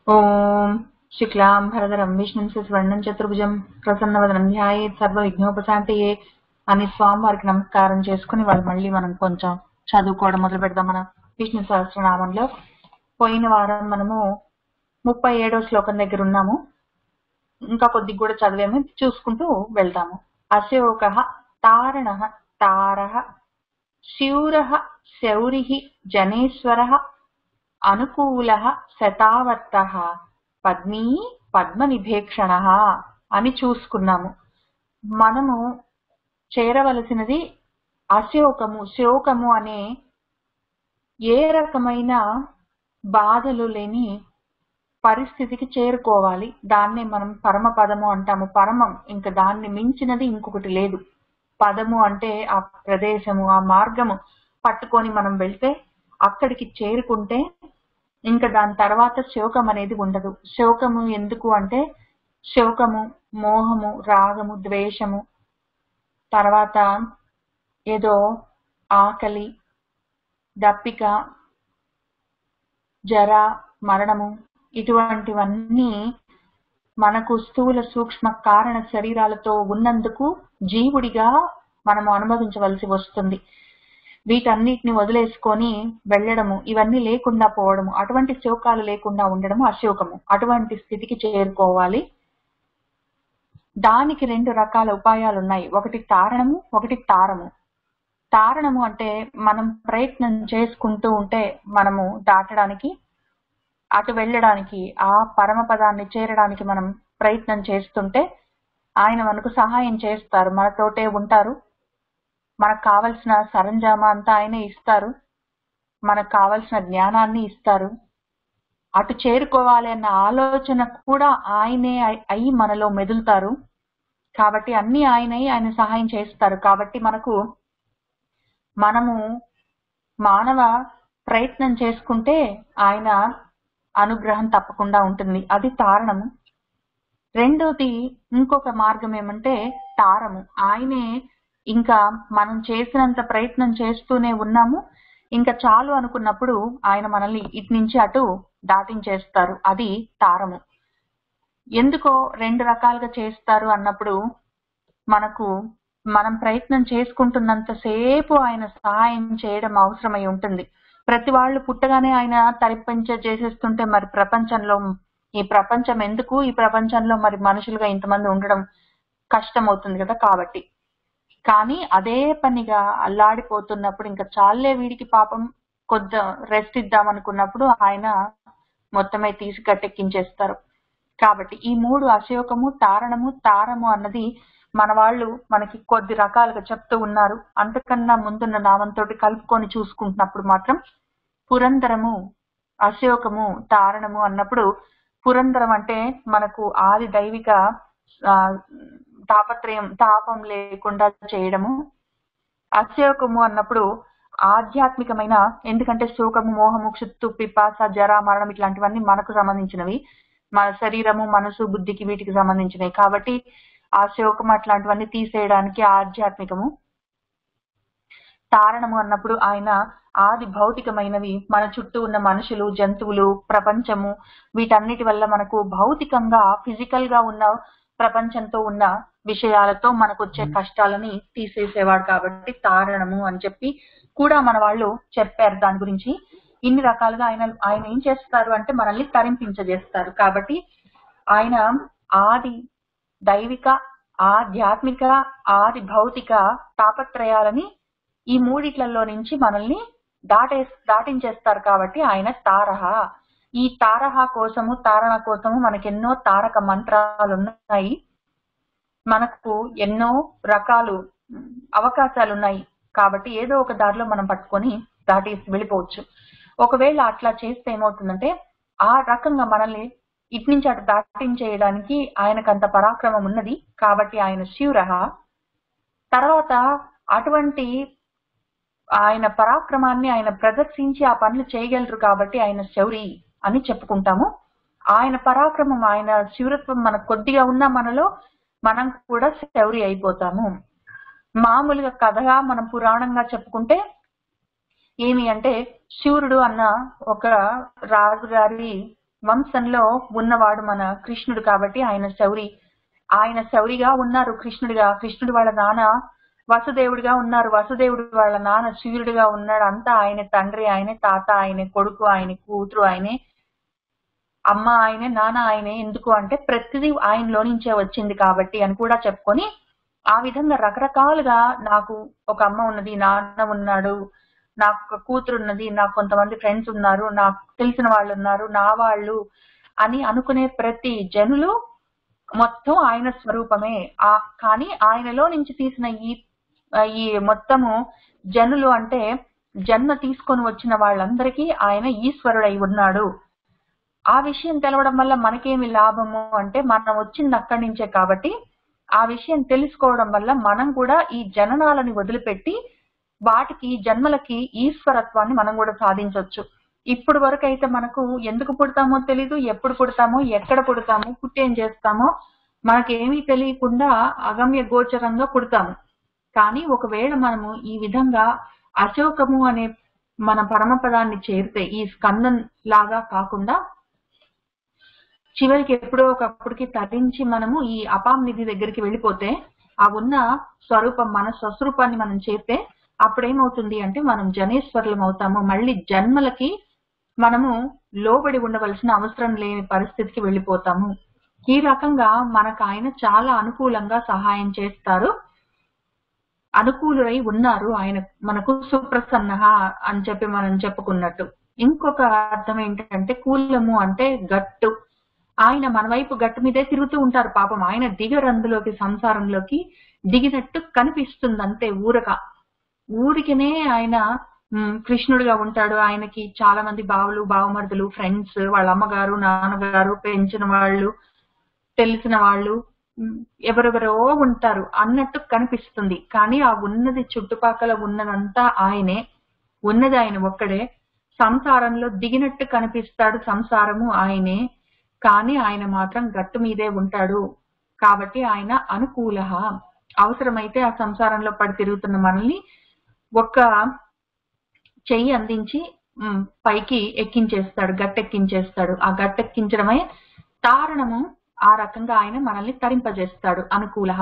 ఓం శుక్లాంబరధరం విష్ణుం శశివర్ణం చతుర్భుజం ప్రసన్నవదనం ధ్యాయేత్ సర్వవిఘ్నోపశాంతయే అని స్వామివారికి నమస్కారం చేసుకుని వాళ్ళు మళ్ళీ మనం కొంచెం చదువుకోవడం మొదలు పెడదాం. మన విష్ణు సహస్రనామంలో పోయిన వారం మనము 37వ శ్లోకం దగ్గర ఉన్నాము. ఇంకా కొద్దిగా కూడా చదివేమో చూసుకుంటూ వెళ్తాము. అశోకః తారణః తారః శూరః శౌరిః జనేశ్వరః అనుకూలః శతావర్తః పద్మీ పద్మనిభేక్షణః అని చూసుకున్నాము. మనము చేరవలసినది అశోకము. శోకము అనే ఏ రకమైన బాధలు లేని పరిస్థితికి చేరుకోవాలి. దాన్నే మనం పరమపదము అంటాము. పరమం, ఇంకా దాన్ని మించినది ఇంకొకటి లేదు. పదము అంటే ఆ ప్రదేశము, ఆ మార్గము పట్టుకొని మనం వెళ్తే అక్కడికి చేరుకుంటే ఇంకా దాని తర్వాత శోకం అనేది ఉండదు. శోకము ఎందుకు అంటే శోకము, మోహము, రాగము, ద్వేషము, తర్వాత ఏదో ఆకలి, దప్పిక, జర, మరణము, ఇటువంటివన్నీ మనకు స్థూల సూక్ష్మ కారణ శరీరాలతో ఉన్నందుకు జీవుడిగా మనము అనుభవించవలసి వస్తుంది. వీటన్నిటిని వదిలేసుకొని వెళ్ళడము, ఇవన్నీ లేకుండా పోవడము, అటువంటి శోకాలు లేకుండా ఉండడము అశోకము. అటువంటి స్థితికి చేరుకోవాలి. దానికి 2 రకాల ఉపాయాలు ఉన్నాయి. ఒకటి తారణము, ఒకటి తారము. తారణము అంటే మనం ప్రయత్నం చేసుకుంటూ ఉంటే మనము దాటడానికి, అటు వెళ్ళడానికి, ఆ పరమపదాన్ని చేరడానికి మనం ప్రయత్నం చేస్తుంటే ఆయన మనకు సహాయం చేస్తారు. మనతోటే ఉంటారు. మనకు కావలసిన సరంజామా అంతా ఆయనే ఇస్తారు. మనకు కావలసిన జ్ఞానాన్ని ఇస్తారు. అటు చేరుకోవాలి అన్న ఆలోచన కూడా ఆయనే అయి మనలో మెదులుతారు. కాబట్టి అన్ని ఆయన సహాయం చేస్తారు. కాబట్టి మనము మానవ ప్రయత్నం చేసుకుంటే ఆయన అనుగ్రహం తప్పకుండా ఉంటుంది. అది తారణము. రెండోది ఇంకొక మార్గం ఏమంటే తారము. ఆయనే ఇంకా మనం చేసినంత ప్రయత్నం చేస్తూనే ఉన్నాము, ఇంకా చాలు అనుకున్నప్పుడు ఆయన మనల్ని ఇటు నుంచి అటు దాటించేస్తారు. అది తారము. ఎందుకో 2 రకాలుగా చేస్తారు అన్నప్పుడు మనం ప్రయత్నం చేసుకుంటున్నంతసేపు ఆయన సహాయం చేయడం అవసరమై ఉంటుంది. ప్రతి వాళ్ళు పుట్టగానే ఆయన చేసేస్తుంటే మరి ఈ ప్రపంచం ఎందుకు? ఈ ప్రపంచంలో మరి మనుషులుగా ఇంతమంది ఉండడం కష్టం అవుతుంది కదా. కాబట్టి కానీ అదే పనిగా అల్లాడిపోతున్నప్పుడు ఇంకా చాలే వీడికి పాపం కొద్ది రెస్ట్ ఇద్దాం అనుకున్నప్పుడు ఆయన మొత్తమే తీసి గట్టెక్కించేస్తారు. కాబట్టి ఈ 3 అశోకము, తారణము, తారము అన్నది మన వాళ్ళు మనకి కొద్ది రకాలుగా చెప్తూ ఉన్నారు. అంతకన్నా ముందున్న నామంతో కలుపుకొని చూసుకుంటున్నప్పుడు మాత్రం పురంధరము, అశోకము, తారణము అన్నప్పుడు పురంధరం అంటే మనకు ఆది దైవిక తాపం లేకుండా చేయడము. అశోకము అన్నప్పుడు ఆధ్యాత్మికమైన, ఎందుకంటే శోకము, మోహము, క్షుత్తు, పిపాస, జర, మరణం ఇట్లాంటివన్నీ మనకు సంబంధించినవి. మన శరీరము, మనసు, బుద్ధికి వీటికి సంబంధించినవి. కాబట్టి ఆ శోకము అట్లాంటివన్నీ తీసేయడానికి ఆధ్యాత్మికము. తారణము అన్నప్పుడు ఆయన ఆది భౌతికమైనవి, మన చుట్టూ ఉన్న మనుషులు, జంతువులు, ప్రపంచము, వీటన్నిటి వల్ల మనకు భౌతికంగా ఫిజికల్ గా ఉన్న ప్రపంచంతో ఉన్న విషయాలతో మనకు వచ్చే కష్టాలని తీసేసేవాడు. కాబట్టి తారణము అని చెప్పి కూడా మన వాళ్ళు చెప్పారు. దాని గురించి ఇన్ని రకాలుగా ఆయన ఏం చేస్తారు అంటే మనల్ని తరింపించజేస్తారు. కాబట్టి ఆయన ఆది దైవిక, ఆధ్యాత్మిక, ఆది భౌతిక తాపత్రయాలని ఈ 3 నుంచి మనల్ని దాటించేస్తారు. కాబట్టి ఆయన తారహ. ఈ తారహ కోసము, తారణ కోసము మనకెన్నో తారక మంత్రాలు ఉన్నాయి. మనకు ఎన్నో రకాలు అవకాశాలు ఉన్నాయి. కాబట్టి ఏదో ఒక దారిలో మనం పట్టుకొని దాటేసి వెళ్ళిపోవచ్చు. ఒకవేళ అట్లా చేస్తే ఏమవుతుందంటే ఆ రకంగా మనల్ని ఇటు నుంచి అటు దాటించేయడానికి ఆయనకంత పరాక్రమం ఉన్నది. కాబట్టి ఆయన శూరః. తర్వాత అటువంటి ఆయన పరాక్రమాన్ని ఆయన ప్రదర్శించి ఆ పనులు చేయగలరు. కాబట్టి ఆయన శౌరి అని చెప్పుకుంటాము. ఆయన పరాక్రమం, ఆయన శూరత్వం మనకు కొద్దిగా ఉన్న మనలో మనం కూడా శౌరి అయిపోతాము. మామూలుగా కథగా మనం పురాణంగా చెప్పుకుంటే ఏమి అంటే శూరుడు అన్న ఒక రాజుగారి వంశంలో ఉన్నవాడు మన కృష్ణుడు కాబట్టి ఆయన శౌరిగా ఉన్నారు. కృష్ణుడి వాళ్ళ నాన్న వసుదేవుడిగా ఉన్నారు. వసుదేవుడు వాళ్ళ నాన్న సూర్యుడిగా ఉన్నాడు. అంతా ఆయన తండ్రి, ఆయనే తాత, ఆయనే కొడుకు, ఆయన కూతురు, ఆయనే అమ్మ, ఆయనే నాన్న, ఆయనే. ఎందుకు అంటే ప్రతిదీ ఆయనలో నుంచే వచ్చింది కాబట్టి అని కూడా చెప్పుకొని ఆ విధంగా రకరకాలుగా నాకు ఒక అమ్మ ఉన్నది, నాన్న ఉన్నాడు, నాకు ఒక కూతురు ఉన్నది, నాకు కొంతమంది ఫ్రెండ్స్ ఉన్నారు, నాకు తెలిసిన వాళ్ళు ఉన్నారు, నా వాళ్ళు అని అనుకునే ప్రతి జనులు మొత్తం ఆయన స్వరూపమే. కానీ ఆయనలో నుంచి తీసిన ఈ మొత్తము జనులు అంటే జన్మ తీసుకొని వచ్చిన వాళ్ళందరికీ ఆయన ఈశ్వరుడై ఉన్నాడు. ఆ విషయం తెలవడం వల్ల మనకేమి లాభము అంటే మనం వచ్చింది అక్కడి నుంచే కాబట్టి ఆ విషయం తెలుసుకోవడం వల్ల మనం కూడా ఈ జననాలని వదిలిపెట్టి వాటికి జన్మలకి ఈశ్వరత్వాన్ని మనం కూడా సాధించవచ్చు. ఇప్పుడు వరకు అయితే మనకు ఎందుకు పుడతామో తెలీదు, ఎప్పుడు పుడతామో, ఎక్కడ పుడతామో, పుట్టేం చేస్తామో మనకేమీ తెలియకుండా అగమ్య గోచరంగా పుడతాము. కానీ ఒకవేళ మనము ఈ విధంగా అశోకము అనే మన పరమపదాన్ని చేరితే ఈ స్కందం లాగా కాకుండా చివరికి ఎప్పుడో ఒకప్పటికి తరించి మనము ఈ అపాం నిధి దగ్గరికి వెళ్ళిపోతే ఆ ఉన్న స్వరూపం మన స్వస్వరూపాన్ని మనం చేరితే అప్పుడేమవుతుంది అంటే మనం జనేశ్వరులం అవుతాము. మళ్ళీ జన్మలకి మనము లోబడి ఉండవలసిన అవసరం లేని పరిస్థితికి వెళ్ళిపోతాము. ఈ రకంగా మనకు ఆయన చాలా అనుకూలంగా సహాయం చేస్తారు, అనుకూలురై ఉన్నారు. ఆయన మనకు సుప్రసన్న అని చెప్పి మనం చెప్పుకున్నట్టు. ఇంకొక అర్థం ఏంటంటే కూలము అంటే గట్టు. ఆయన మన వైపు గట్టు మీదే తిరుగుతూ ఉంటారు. పాపం ఆయన దిగరందులోకి సంసారంలోకి దిగినట్టు కనిపిస్తుంది అంతే. ఊరికనే ఆయన కృష్ణుడిగా ఉంటాడు. ఆయనకి చాలా మంది బావులు, బావమరుదులు, ఫ్రెండ్స్, వాళ్ళ అమ్మగారు, నాన్నగారు, పెంచిన వాళ్ళు, తెలిసిన వాళ్ళు ఎవరెవరో ఉంటారు అన్నట్టు కనిపిస్తుంది. కానీ ఆ ఉన్నది చుట్టుపక్కల ఉన్నదంతా ఆయనే. ఉన్నది ఆయన ఒక్కడే. సంసారంలో దిగినట్టు కనిపిస్తాడు, సంసారము ఆయనే. కానీ ఆయన మాత్రం గట్టు మీదే ఉంటాడు కాబట్టి ఆయన అనుకూల. అవసరమైతే ఆ సంసారంలో పడి తిరుగుతున్న మనల్ని ఒక్క చెయ్యి అందించి పైకి ఎక్కించేస్తాడు, గట్టెక్కించేస్తాడు. ఆ గట్టెక్కించడమే తారణము. ఆ రకంగా ఆయన మనల్ని తరింపజేస్తాడు. అనుకూల.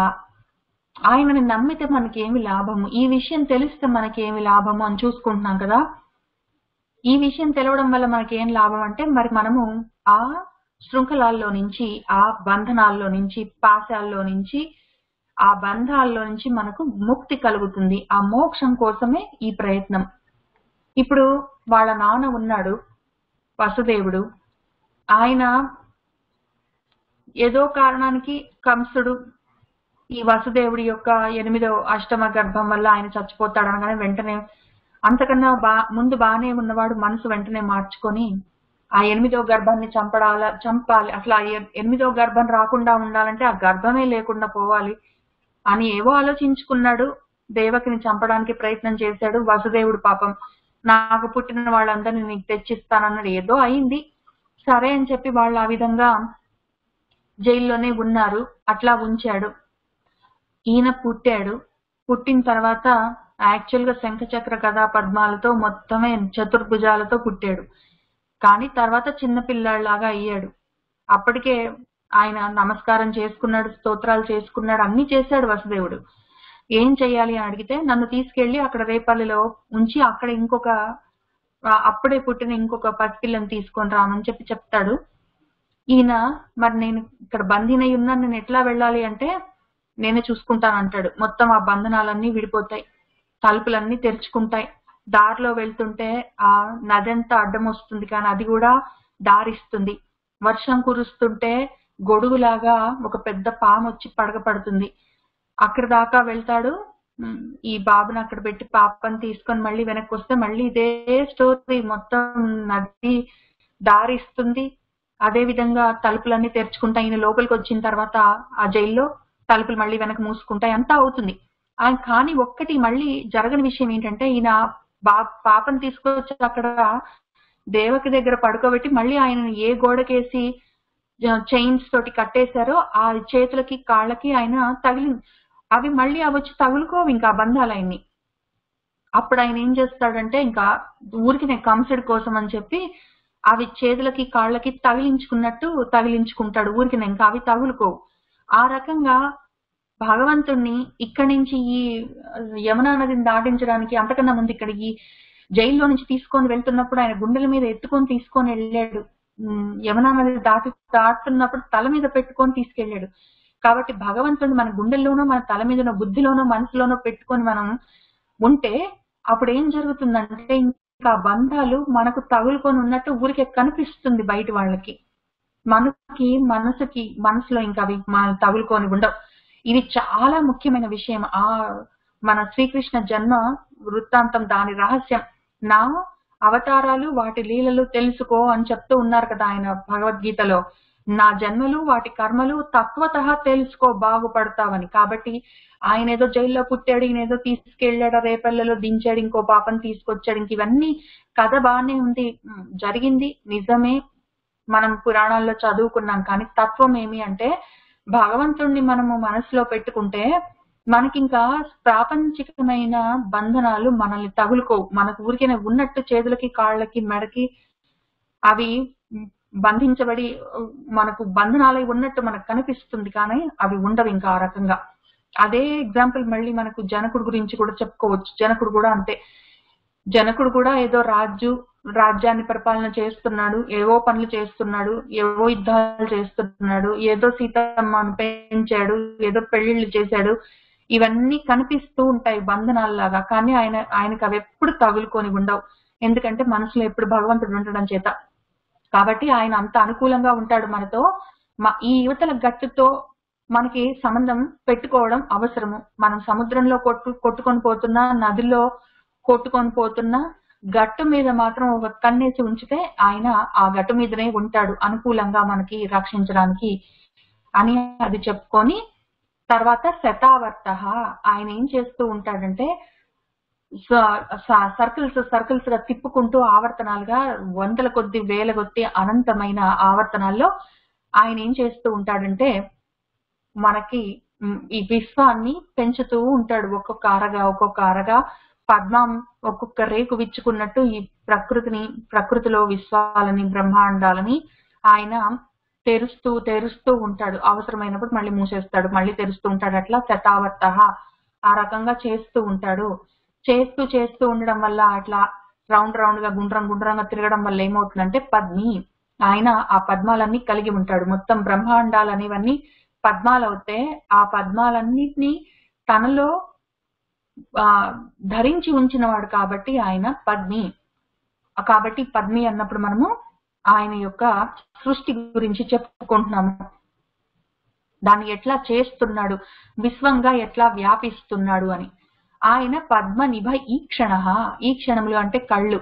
ఆయనని నమ్మితే మనకేమి లాభము, ఈ విషయం తెలిస్తే మనకేమి లాభము అని చూసుకుంటున్నాం కదా. ఈ విషయం తెలవడం వల్ల మనకేం లాభం అంటే మరి మనము ఆ శృంఖలాల్లో నుంచి, ఆ బంధనాల్లో నుంచి, పాశాల్లో నుంచి, ఆ బంధాల్లో నుంచి మనకు ముక్తి కలుగుతుంది. ఆ మోక్షం కోసమే ఈ ప్రయత్నం. ఇప్పుడు వాళ్ళ నాన్న ఉన్నాడు వసుదేవుడు. ఆయన ఏదో కారణానికి కంసుడు ఈ వసుదేవుడి యొక్క 8వ అష్టమ గర్భం వల్ల ఆయన చచ్చిపోతాడు అనగానే వెంటనే అంతకన్నా ముందు బాగానే ఉన్నవాడు మనసు వెంటనే మార్చుకొని ఆ 8వ గర్భాన్ని చంపాలి, అసలు ఆ 8వ గర్భం రాకుండా ఉండాలంటే ఆ గర్భమే లేకుండా పోవాలి అని ఏవో ఆలోచించుకున్నాడు. దేవకిని చంపడానికి ప్రయత్నం చేశాడు. వసుదేవుడు పాపం నాకు పుట్టిన వాళ్ళందరినీ నీకు తెచ్చిస్తానన్నాడు. ఏదో అయింది, సరే అని చెప్పి వాళ్ళు ఆ విధంగా జైల్లోనే ఉన్నారు. అట్లా ఉంచాడు. ఈయన పుట్టాడు. పుట్టిన తర్వాత యాక్చువల్ గా శంఖచక్ర కథా పద్మాలతో మొత్తమే చతుర్భుజాలతో పుట్టాడు. కానీ తర్వాత చిన్న పిల్లాడిలాగా అయ్యాడు. అప్పటికే ఆయన నమస్కారం చేసుకున్నాడు, స్తోత్రాలు చేసుకున్నాడు, అన్ని చేశాడు వసుదేవుడు. ఏం చెయ్యాలి అని అడిగితే నన్ను తీసుకెళ్లి అక్కడ రేపల్లిలో ఉంచి అక్కడ అప్పుడే పుట్టిన ఇంకొక పసిపిల్లని తీసుకొని రామని చెప్తాడు. ఈయన మరి నేను ఇక్కడ బందీనై ఉన్నాను, నేను ఎట్లా వెళ్ళాలి అంటే నేనే చూసుకుంటాను అంటాడు. మొత్తం ఆ బంధనాలన్నీ విడిపోతాయి, తలుపులన్నీ తెరుచుకుంటాయి. దారిలో వెళ్తుంటే ఆ నదంతా అడ్డం వస్తుంది కానీ అది కూడా దారిస్తుంది. వర్షం కురుస్తుంటే గొడుగులాగా ఒక పెద్ద పాము వచ్చి పడగపడుతుంది. అక్కడి దాకా వెళ్తాడు. ఈ బాబుని అక్కడ పెట్టి పాపని తీసుకొని మళ్ళీ వెనక్కి వస్తే మళ్ళీ ఇదే స్టోరీ. మొత్తం నది దారిస్తుంది. అదే విధంగా తలుపులన్నీ తెరుచుకుంటాయి. ఈయన లోపలికి వచ్చిన తర్వాత ఆ జైల్లో తలుపులు మళ్ళీ వెనక్కి మూసుకుంటాయి. అంతా అవుతుంది. కానీ ఒక్కటి మళ్ళీ జరగని విషయం ఏంటంటే ఈయన పాపను తీసుకొచ్చి అక్కడ దేవకి దగ్గర పడుకోబెట్టి మళ్ళీ ఆయన ఏ గోడకేసి చైన్స్ తోటి కట్టేశారో ఆ చేతులకి కాళ్ళకి ఆయన తగిలింది. అవి మళ్ళీ వచ్చి తగులుకోవు ఇంకా ఆ బంధాలు ఆయన్ని. అప్పుడు ఆయన ఏం చేస్తాడంటే ఇంకా ఊరికి నేను కంసుడి కోసం అని చెప్పి అవి చేతులకి కాళ్ళకి తగిలించుకుంటాడు ఊరికి, ఇంకా అవి తగులుకోవు. ఆ రకంగా భగవంతుణ్ణి ఇక్కడి నుంచి ఈ యమునా నదిని దాటించడానికి అంతకన్నా ముందు ఇక్కడ ఈ జైల్లో నుంచి తీసుకొని వెళ్తున్నప్పుడు ఆయన గుండెల మీద ఎత్తుకొని తీసుకొని వెళ్ళాడు. యమునా నది దాటుతున్నప్పుడు తల మీద పెట్టుకొని తీసుకెళ్లాడు. కాబట్టి భగవంతుడిని మన గుండెల్లోనో మన తల మీదనో బుద్ధిలోనో మనసులోనో పెట్టుకొని మనం ఉంటే అప్పుడు ఏం జరుగుతుందంటే ఇంకా బంధాలు మనకు తగులుకొని ఉన్నట్టు ఊరికే కనిపిస్తుంది బయట వాళ్ళకి. మనసులో ఇంకా అవి మన తగులుకొని ఉండవు. ఇది చాలా ముఖ్యమైన విషయం. మన శ్రీకృష్ణ జన్మ వృత్తాంతం, దాని రహస్యం. నా అవతారాలు వాటి లీలలు తెలుసుకో అని చెప్తూ ఉన్నారు కదా ఆయన భగవద్గీతలో. నా జన్మలు వాటి కర్మలు తత్వతః తెలుసుకో బాగుపడతావని. కాబట్టి ఆయన ఏదో జైల్లో పుట్టాడు, ఈయన ఏదో తీసుకెళ్లాడు, రేపల్లలో దించాడు, ఇంకో పాపని తీసుకొచ్చాడు, ఇంక ఇవన్నీ కథ బాగానే ఉంది, జరిగింది నిజమే, మనం పురాణాల్లో చదువుకున్నాం. కానీ తత్వం ఏమి అంటే భగవంతుణ్ణి మనము మనసులో పెట్టుకుంటే మనకింకా ప్రాపంచికమైన బంధనాలు మనల్ని తగులుకోవు. మనకు ఊరికే ఉన్నట్టు చేతులకి కాళ్ళకి మెడకి అవి బంధించబడి మనకు బంధనాలై ఉన్నట్టు మనకు కనిపిస్తుంది, కానీ అవి ఉండవు ఇంకా ఆ రకంగా. అదే ఎగ్జాంపుల్ మళ్ళీ మనకు జనకుడు గురించి కూడా చెప్పుకోవచ్చు. జనకుడు కూడా అంతే. జనకుడు కూడా ఏదో రాజ్యాన్ని పరిపాలన చేస్తున్నాడు, ఏవో పనులు చేస్తున్నాడు, ఏవో యుద్ధాలు చేస్తున్నాడు, ఏదో సీతమ్మను పెంచాడు, ఏదో పెళ్లిళ్ళు చేశాడు. ఇవన్నీ కనిపిస్తూ ఉంటాయి బంధనాల్లాగా, కానీ ఆయనకు అవి ఎప్పుడు తగులుకొని ఉండవు. ఎందుకంటే మనసులో ఎప్పుడు భగవంతుడు ఉండడం చేత. కాబట్టి ఆయన అంత అనుకూలంగా ఉంటాడు మనతో. ఈ యువతల గట్టుతో మనకి సంబంధం పెట్టుకోవడం అవసరము. మనం సముద్రంలో కొట్టుకొని పోతున్నా, నదిలో కొట్టుకొని పోతున్నా, గట్టు మీద మాత్రం ఒక కన్నేసి ఉంచితే ఆయన ఆ గట్టు మీదనే ఉంటాడు అనుకూలంగా మనకి రక్షించడానికి అని అది చెప్పుకొని, తర్వాత శతావర్త ఆయన ఏం చేస్తూ ఉంటాడంటే సర్కిల్స్ గా తిప్పుకుంటూ ఆవర్తనాలుగా వందల కొద్ది వేల కొద్ది అనంతమైన ఆవర్తనాల్లో ఆయన ఏం చేస్తూ ఉంటాడంటే మనకి ఈ విశ్వాన్ని పెంచుతూ ఉంటాడు. ఒక్కొక్క అరగా పద్మం ఒక్కొక్క రేకు విచ్చుకున్నట్టు ఈ ప్రకృతిలో విశ్వాలని బ్రహ్మాండాలని ఆయన తెరుస్తూ ఉంటాడు. అవసరమైనప్పుడు మళ్ళీ మూసేస్తాడు, మళ్ళీ తెరుస్తూ ఉంటాడు. అట్లా శతావర్త ఆ రకంగా చేస్తూ ఉంటాడు. చేస్తూ ఉండడం వల్ల అట్లా రౌండ్ గా గుండ్రంగా తిరగడం వల్ల ఏమవుతుందంటే పద్మి, ఆయన ఆ పద్మాలన్నీ కలిగి ఉంటాడు. మొత్తం బ్రహ్మాండాలు అనేవన్నీ పద్మాలు అవుతే ఆ పద్మాలన్నిటినీ తనలో ధరించి ఉంచినవాడు కాబట్టి ఆయన పద్మి. కాబట్టి పద్మి అన్నప్పుడు మనము ఆయన యొక్క సృష్టి గురించి చెప్పుకుంటున్నాము. దాన్ని ఎట్లా చేస్తున్నాడు, విశ్వంగా ఎట్లా వ్యాపిస్తున్నాడు అని. ఆయన పద్మనిభ ఈ క్షణములు అంటే కళ్ళు.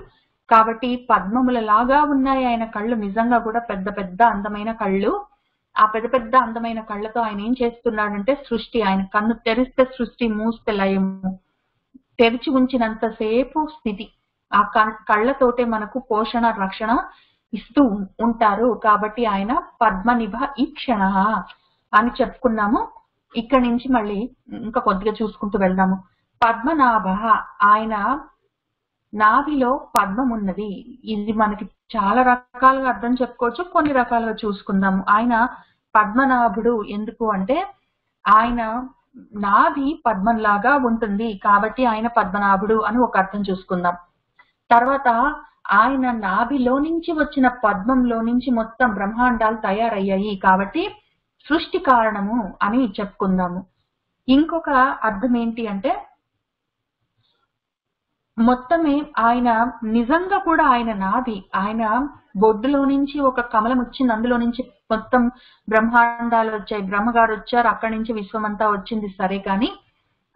కాబట్టి పద్మముల లాగా ఉన్నాయి ఆయన కళ్ళు. నిజంగా కూడా పెద్ద పెద్ద అందమైన కళ్ళు. ఆ పెద్ద అందమైన కళ్ళతో ఆయన ఏం చేస్తున్నాడంటే సృష్టి. ఆయన కన్ను తెరిస్తే సృష్టి, మూస్తే లయము. తెరిచి ఉంచినంతసేపు స్థితి. ఆ కళ్ళతోటే మనకు పోషణ రక్షణ ఇస్తూ ఉంటారు. కాబట్టి ఆయన పద్మనిభ ఈక్షణ అని చెప్పుకున్నాము. ఇక్కడి నుంచి మళ్ళీ ఇంకా కొద్దిగా చూసుకుంటూ వెళ్దాము. పద్మనాభ, ఆయన నాభిలో పద్మం ఉన్నది. ఇది మనకి చాలా రకాలుగా అర్థం చెప్పుకోవచ్చు, కొన్ని రకాలుగా చూసుకుందాము. ఆయన పద్మనాభుడు ఎందుకు అంటే ఆయన నాభి పద్మంలాగా ఉంటుంది కాబట్టి ఆయన పద్మనాభుడు అని ఒక అర్థం చూసుకుందాం. తర్వాత ఆయన నాభిలో నుంచి వచ్చిన పద్మంలో నుంచి మొత్తం బ్రహ్మాండాలు తయారయ్యాయి కాబట్టి సృష్టి కారణము అని చెప్పుకుందాము. ఇంకొక అర్థం ఏంటి అంటే మొత్తమే ఆయన నిజంగా కూడా ఆయన నాభి, ఆయన బొడ్డులో నుంచి ఒక కమలం వచ్చింది, అందులో నుంచి మొత్తం బ్రహ్మాండాలు వచ్చాయి, బ్రహ్మగారు వచ్చారు, అక్కడి నుంచి విశ్వమంతా వచ్చింది. సరే, కానీ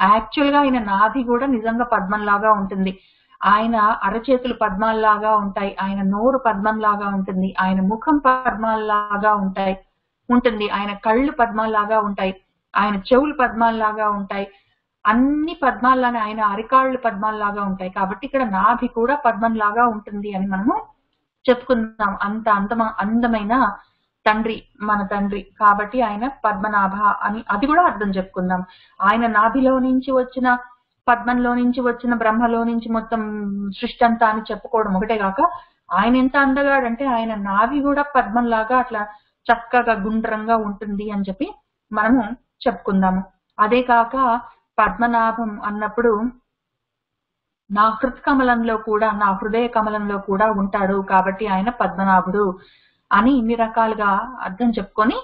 యాక్చువల్ గా ఆయన నాభి కూడా నిజంగా పద్మంలాగా ఉంటుంది. ఆయన అరచేతులు పద్మాల్లాగా ఉంటాయి, ఆయన నోరు పద్మంలాగా ఉంటుంది, ఆయన ముఖం పద్మాల్లాగా ఉంటుంది, ఆయన కళ్ళు పద్మాల్లాగా ఉంటాయి, ఆయన చెవులు పద్మాల్లాగా ఉంటాయి, అన్ని పద్మాల్లానే ఆయన అరికాళ్ళు పద్మాల్లాగా ఉంటాయి. కాబట్టి ఇక్కడ నాభి కూడా పద్మంలాగా ఉంటుంది అని మనము చెప్పుకుందాం. అంత అందమైన తండ్రి మన తండ్రి కాబట్టి ఆయన పద్మనాభ అని అది కూడా అర్థం చెప్పుకుందాం. ఆయన నాభిలో నుంచి వచ్చిన పద్మంలో నుంచి వచ్చిన బ్రహ్మలో నుంచి మొత్తం సృష్టి అంతా అని చెప్పుకోవడం ఒకటే కాక ఆయన ఎంత అందగాడంటే ఆయన నాభి కూడా పద్మంలాగా అట్లా చక్కగా గుండ్రంగా ఉంటుంది అని చెప్పి మనము చెప్పుకుందాము. అదే కాక పద్మనాభం అన్నప్పుడు నా హృత్కమలంలో కూడా, నా హృదయ కమలంలో కూడా ఉంటాడు కాబట్టి ఆయన పద్మనాభుడు అని ఇన్ని రకాలుగా అర్థం చెప్పుకొని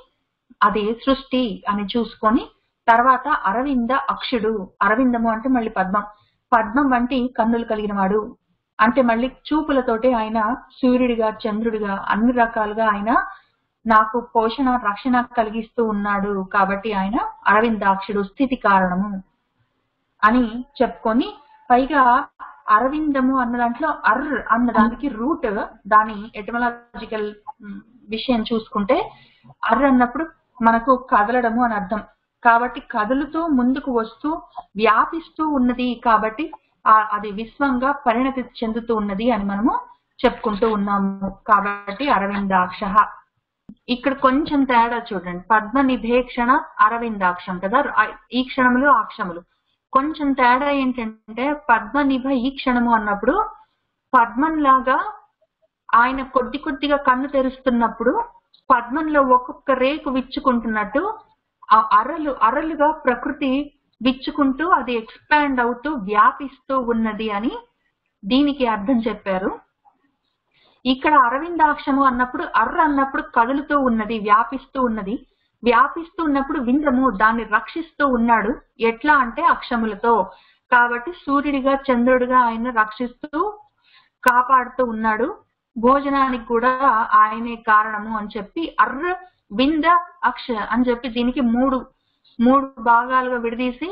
అది సృష్టి అని చూసుకొని తర్వాత అరవింద అక్షుడు, అరవిందము అంటే మళ్ళీ పద్మం, పద్మం వంటి కన్నులు కలిగిన వాడు అంటే మళ్ళీ చూపులతోటి ఆయన సూర్యుడిగా చంద్రుడిగా అన్ని రకాలుగా ఆయన నాకు పోషణ రక్షణ కలిగిస్తూ ఉన్నాడు కాబట్టి ఆయన అరవిందాక్షుడు, స్థితి కారణము అని చెప్పుకొని పైగా అరవిందము అన్న దాంట్లో అన్న దానికి రూట్, దాని ఎటమలాజికల్ విషయం చూసుకుంటే అన్నప్పుడు మనకు కదలడము అని అర్థం కాబట్టి కదులుతూ ముందుకు వస్తూ వ్యాపిస్తూ ఉన్నది కాబట్టి అది విశ్వంగా పరిణతి చెందుతూ ఉన్నది అని మనము చెప్పుకుంటూ ఉన్నాము కాబట్టి అరవిందాక్ష. ఇక్కడ కొంచెం తేడా చూడండి, పద్మ నిభేక్షణ అరవిందాక్షం కదా, ఈ క్షణములు ఆ క్షణములు కొంచెం తేడా ఏంటంటే పద్మ నిభ ఈ క్షణము అన్నప్పుడు పద్మంలాగా ఆయన కొద్ది కొద్దిగా కన్ను తెరుస్తున్నప్పుడు పద్మంలో ఒక్కొక్క రేకు విచ్చుకుంటున్నట్టు ఆ అరలుగా ప్రకృతి విచ్చుకుంటూ అది ఎక్స్పాండ్ అవుతూ వ్యాపిస్తూ ఉన్నది అని దీనికి అర్థం చెప్పారు. ఇక్కడ అరవిందాక్షము అన్నప్పుడు అన్నప్పుడు కదులుతూ ఉన్నది, వ్యాపిస్తూ ఉన్నది, వ్యాపిస్తూ ఉన్నప్పుడు విందము దాన్ని రక్షిస్తూ ఉన్నాడు. ఎట్లా అంటే అక్షములతో, కాబట్టి సూర్యుడిగా చంద్రుడిగా ఆయన రక్షిస్తూ కాపాడుతూ ఉన్నాడు. భోజనానికి కూడా ఆయనే కారణము అని చెప్పి వింద అక్ష అని చెప్పి దీనికి మూడు భాగాలుగా విడదీసి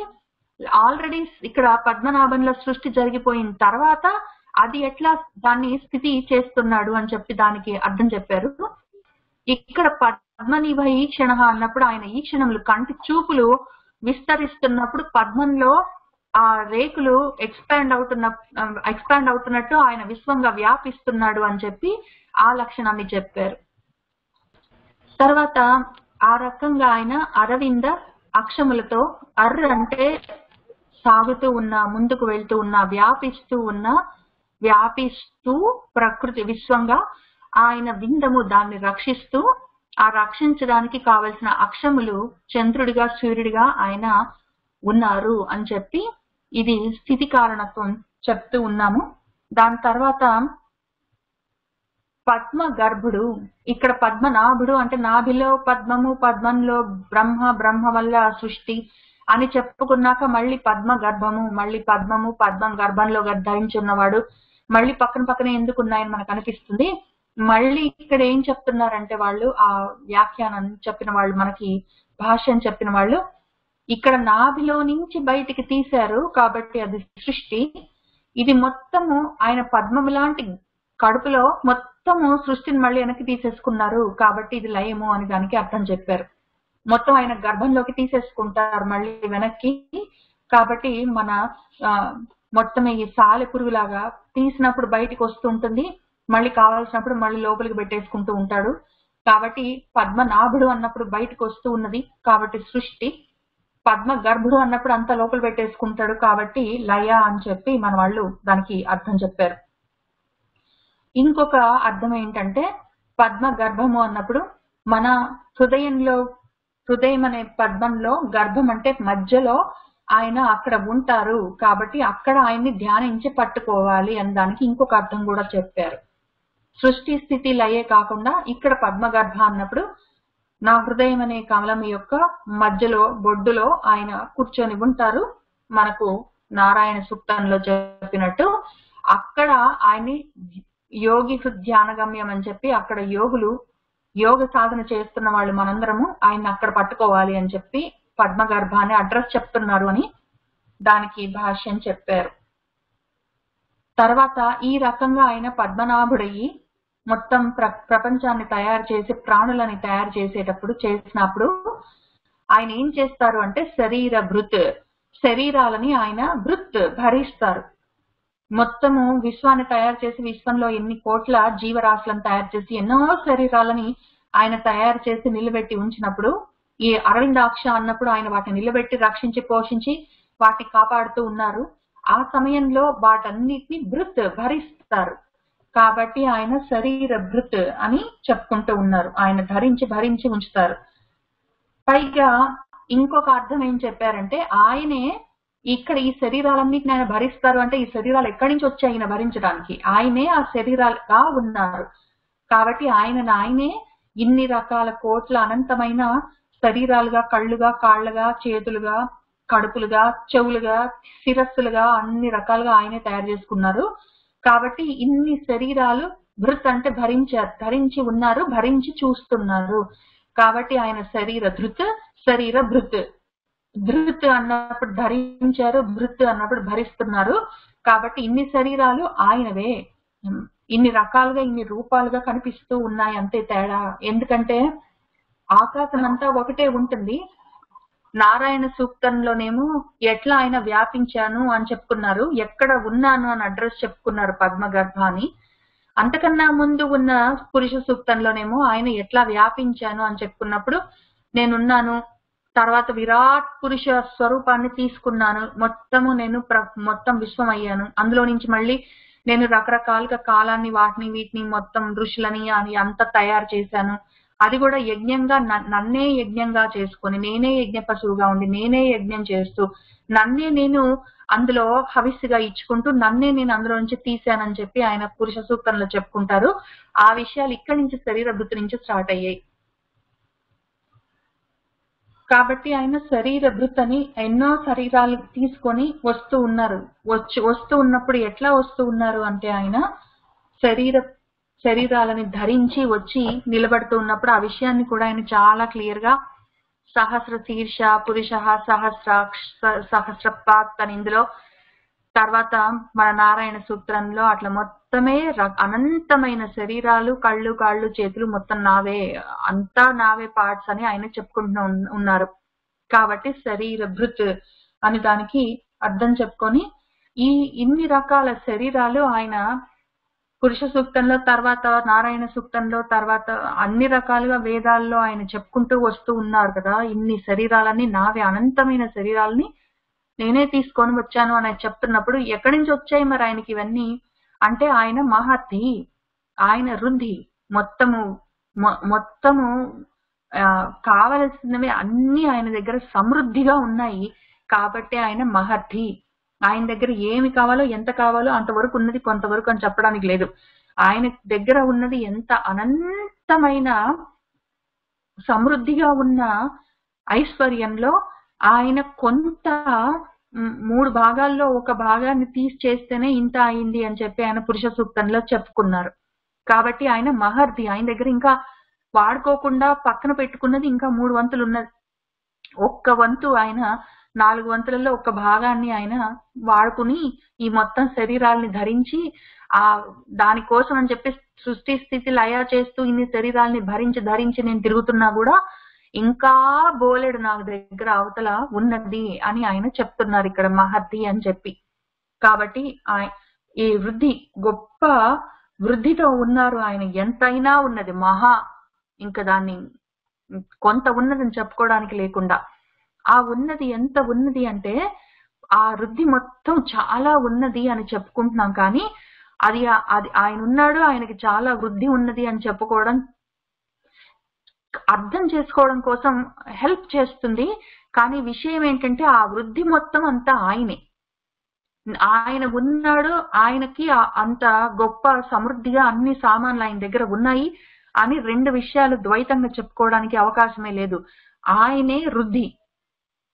ఆల్రెడీ ఇక్కడ పద్మనాభంలో సృష్టి జరిగిపోయిన తర్వాత అది ఎట్లా దాన్ని స్థితి చేస్తున్నాడు అని చెప్పి దానికి అర్థం చెప్పారు. ఇక్కడ పద్మనిభ ఈ క్షణ అన్నప్పుడు ఆయన ఈ క్షణములు కంటి చూపులు విస్తరిస్తున్నప్పుడు పద్మంలో ఆ రేకులు ఎక్స్పాండ్ అవుతున్నట్టు ఆయన విశ్వంగా వ్యాపిస్తున్నాడు అని చెప్పి ఆ లక్షణాన్ని చెప్పారు. తర్వాత ఆ రకంగా ఆయన అరవింద అక్షములతో అంటే సాగుతూ ఉన్న, ముందుకు వెళ్తూ ఉన్న, వ్యాపిస్తూ ప్రకృతి విశ్వంగా ఆయన విందము దాన్ని రక్షిస్తూ ఆ రక్షించడానికి కావలసిన అక్షములు చంద్రుడిగా సూర్యుడిగా ఆయన ఉన్నారు అని చెప్పి ఇది స్థితి కారణత్వం చెప్తూ ఉన్నాము. దాని తర్వాత పద్మ గర్భుడు, ఇక్కడ పద్మనాభుడు అంటే నాభిలో పద్మము, పద్మంలో బ్రహ్మ, బ్రహ్మ వల్ల సృష్టి అని చెప్పుకున్నాక మళ్ళీ పద్మ గర్భము, మళ్ళీ పద్మము, పద్మం గర్భంలో ధరించున్నవాడు, మళ్ళీ పక్కనే ఎందుకు ఉన్నాయని మనకు అనిపిస్తుంది. మళ్ళీ ఇక్కడ ఏం చెప్తున్నారంటే వాళ్ళు ఆ వ్యాఖ్యానం చెప్పిన వాళ్ళు, మనకి భాష్యం చెప్పిన వాళ్ళు ఇక్కడ నాభిలో నుంచి బయటికి తీశారు కాబట్టి అది సృష్టి. ఇది మొత్తము ఆయన పద్మము లాంటి కడుపులో మొత్తము సృష్టిని మళ్ళీ వెనక్కి తీసేసుకున్నారు కాబట్టి ఇది లయము అని దానికి అర్థం చెప్పారు. మొత్తం ఆయన గర్భంలోకి తీసేసుకుంటారు మళ్ళీ వెనక్కి కాబట్టి మన మొత్తం ఈ సాలె పురుగులాగా తీసినప్పుడు బయటికి వస్తుంటుంది, మళ్ళీ కావాల్సినప్పుడు మళ్ళీ లోపలికి పెట్టేసుకుంటూ ఉంటాడు. కాబట్టి పద్మనాభుడు అన్నప్పుడు బయటకు వస్తూ ఉన్నది కాబట్టి సృష్టి, పద్మ గర్భుడు అన్నప్పుడు అంత లోపల పెట్టేసుకుంటాడు కాబట్టి లయ అని చెప్పి మన వాళ్ళు దానికి అర్థం చెప్పారు. ఇంకొక అర్థం ఏంటంటే పద్మ గర్భము అన్నప్పుడు మన హృదయం అనే పద్మంలో గర్భం అంటే మధ్యలో ఆయన అక్కడ ఉంటారు కాబట్టి అక్కడ ఆయన్ని ధ్యానించి పట్టుకోవాలి అని దానికి ఇంకొక అర్థం కూడా చెప్పారు. సృష్టి స్థితి లయే కాకుండా ఇక్కడ పద్మగర్భ అన్నప్పుడు నా హృదయం అనే కమలం యొక్క మధ్యలో బొడ్డులో ఆయన కూర్చొని ఉంటారు. మనకు నారాయణ సూక్తంలో చెప్పినట్టు అక్కడ ఆయన్ని యోగి హృద్యానగమ్యం అని చెప్పి అక్కడ యోగ సాధన చేస్తున్న వాళ్ళు మనందరము ఆయన అక్కడ పట్టుకోవాలి అని చెప్పి పద్మగర్భాన్ని అడ్రస్ చెప్తున్నారు అని దానికి భాష్యం చెప్పారు. తర్వాత ఈ రకంగా ఆయన పద్మనాభుడయ్యి మొత్తం ప్రపంచాన్ని తయారు చేసి ప్రాణులని తయారు చేసినప్పుడు ఆయన ఏం చేస్తారు అంటే శరీరాలని ఆయన భరిస్తారు. మొత్తము విశ్వాన్ని తయారు చేసి విశ్వంలో ఎన్ని కోట్ల జీవరాశులను తయారు చేసి ఎన్నో శరీరాలని ఆయన తయారు చేసి నిలబెట్టి ఉంచినప్పుడు ఈ అరవిందాక్ష అన్నప్పుడు ఆయన వాటిని నిలబెట్టి రక్షించి పోషించి వాటిని కాపాడుతూ ఉన్నారు. ఆ సమయంలో వాటన్నిటిని భరిస్తారు. కాబట్టి ఆయన శరీర భృత్ అని చెప్పుకుంటూ ఉన్నారు. ఆయన భరించి ఉంచుతారు. పైగా ఇంకొక అర్థం ఏం చెప్పారంటే, ఆయనే ఇక్కడ ఈ శరీరాలన్నిటిని ఆయన భరిస్తారు అంటే ఈ శరీరాలు ఎక్కడి నుంచి వచ్చాయి ఆయన భరించడానికి? ఆయనే ఆ శరీరాలుగా ఉన్నారు. కాబట్టి ఆయనే ఇన్ని రకాల కోట్ల అనంతమైన శరీరాలుగా, కళ్ళుగా, కాళ్ళగా, చేతులుగా, కడుపులుగా, చెవులుగా, శిరస్సులుగా అన్ని రకాలుగా ఆయనే తయారు చేసుకున్నారు. కాబట్టి ఇన్ని శరీరాలు భృత్ అంటే ధరించి ఉన్నారు, భరించి చూస్తున్నారు. కాబట్టి ఆయన శరీర ధృత్, శరీర భృత్. ధృత్ అన్నప్పుడు ధరించారు, భృత్ అన్నప్పుడు భరిస్తున్నారు. కాబట్టి ఇన్ని శరీరాలు ఆయనవే, ఇన్ని రకాలుగా ఇన్ని రూపాలుగా కనిపిస్తూ ఉన్నాయి, అంతే తేడా. ఎందుకంటే ఆకాశం అంతా ఒకటే ఉంటుంది. నారాయణ సూక్తంలోనేమో ఎట్లా ఆయన వ్యాపించాను అని చెప్పుకున్నారు, ఎక్కడ ఉన్నాను అని అడ్రస్ చెప్పుకున్నారు పద్మగర్భ అని. అంతకన్నా ముందు ఉన్న పురుష సూక్తంలోనేమో ఆయన ఎట్లా వ్యాపించాను అని చెప్పుకున్నప్పుడు నేనున్నాను, తర్వాత విరాట్ పురుష స్వరూపాన్ని తీసుకున్నాను, నేను మొత్తం విశ్వం అయ్యాను, అందులో నుంచి మళ్ళీ నేను రకరకాలుగా కాలాన్ని వాటిని వీటిని మొత్తం ఋషులని అని అంతా తయారు చేశాను. అది కూడా యజ్ఞంగా నన్నే యజ్ఞంగా చేసుకొని, నేనే యజ్ఞ పశువుగా ఉండి నేనే యజ్ఞం చేస్తూ నన్నే నేను అందులో హవిస్సుగా ఇచ్చుకుంటూ నన్నే నేను అందులో నుంచి తీశానని చెప్పి ఆయన పురుష సూక్తంలో చెప్పుకుంటారు. ఆ విషయాలు ఇక్కడి నుంచి శరీర భృతి నుంచి స్టార్ట్ అయ్యాయి. కాబట్టి ఆయన శరీర భృత్ అని ఎన్నో శరీరాలు తీసుకొని వస్తూ ఉన్నారు. వస్తూ ఉన్నప్పుడు ఎట్లా వస్తూ ఉన్నారు అంటే ఆయన శరీరాలని ధరించి వచ్చి నిలబడుతూ ఉన్నప్పుడు ఆ విషయాన్ని కూడా ఆయన చాలా క్లియర్ గా సహస్ర శీర్ష పురుష సహస్రపాత్ అని ఇందులో, తర్వాత మన నారాయణ సూత్రంలో అట్లా మొత్తమే అనంతమైన శరీరాలు, కళ్ళు, కాళ్ళు, చేతులు మొత్తం నావే, అంతా నావే పార్ట్స్ అని ఆయన చెప్పుకుంటూ ఉన్నారు. కాబట్టి శరీర భృత్ అని దానికి అర్థం చెప్పుకొని ఈ ఇన్ని రకాల శరీరాలు ఆయన పురుష సూక్తంలో, తర్వాత నారాయణ సూక్తంలో, తర్వాత అన్ని రకాలుగా వేదాల్లో ఆయన చెప్పుకుంటూ వస్తూ ఉన్నారు కదా. ఇన్ని శరీరాలన్నీ నావే, అనంతమైన శరీరాలని నేనే తీసుకొని వచ్చాను అని చెప్తున్నప్పుడు ఎక్కడి నుంచి వచ్చాయి మరి ఆయనకి ఇవన్నీ అంటే ఆయన మహతి, ఆయన రుద్ధి, మొత్తము కావలసినవి అన్ని ఆయన దగ్గర సమృద్ధిగా ఉన్నాయి. కాబట్టి ఆయన మహతి. ఆయన దగ్గర ఏమి కావాలో ఎంత కావాలో అంతవరకు ఉన్నది, కొంతవరకు అని చెప్పడానికి లేదు. ఆయన దగ్గర ఉన్నది ఎంత అనంతమైన సమృద్ధిగా ఉన్న ఐశ్వర్యంలో ఆయన కొంత 3 భాగాల్లో ఒక భాగాన్ని తీసి చేస్తేనే ఇంత అయింది అని చెప్పి ఆయన పురుష సూక్తంలో చెప్పుకున్నారు. కాబట్టి ఆయన మహర్ది, ఆయన దగ్గర ఇంకా వాడుకోకుండా పక్కన పెట్టుకున్నది ఇంకా 3 వంతులు ఉన్నది. ఒక్క వంతు ఆయన 4 వంతులలో ఒక భాగాన్ని ఆయన వాడుకుని ఈ మొత్తం శరీరాలని ధరించి దానికోసం అని చెప్పి సృష్టి స్థితి లయ చేస్తూ ఇన్ని శరీరాలని ధరించి నేను తిరుగుతున్నా కూడా ఇంకా బోలెడు నాకు దగ్గర అవతల ఉన్నది అని ఆయన చెప్తున్నారు ఇక్కడ మహర్ది అని చెప్పి. కాబట్టి ఈ వృద్ధి, గొప్ప వృద్ధితో ఉన్నారు ఆయన. ఎంతైనా ఉన్నది మహా, ఇంకా దాన్ని కొంత ఉన్నదని చెప్పుకోవడానికి లేకుండా ఆ ఉన్నది ఎంత ఉన్నది అంటే ఆ వృద్ధి మొత్తం చాలా ఉన్నది అని చెప్పుకుంటున్నాం. కానీ అది ఆయన ఉన్నాడు, ఆయనకి చాలా వృద్ధి ఉన్నది అని చెప్పుకోవడం అర్థం చేసుకోవడం కోసం హెల్ప్ చేస్తుంది. కానీ విషయం ఏంటంటే ఆ వృద్ధి మొత్తం అంతా ఆయనే, ఆయన ఉన్నాడు, ఆయనకి అంత గొప్ప సమృద్ధిగా అన్ని సామాన్లు ఆయన దగ్గర ఉన్నాయి అని 2 విషయాలు ద్వైతంగా చెప్పుకోవడానికి అవకాశమే లేదు. ఆయనే వృద్ధి,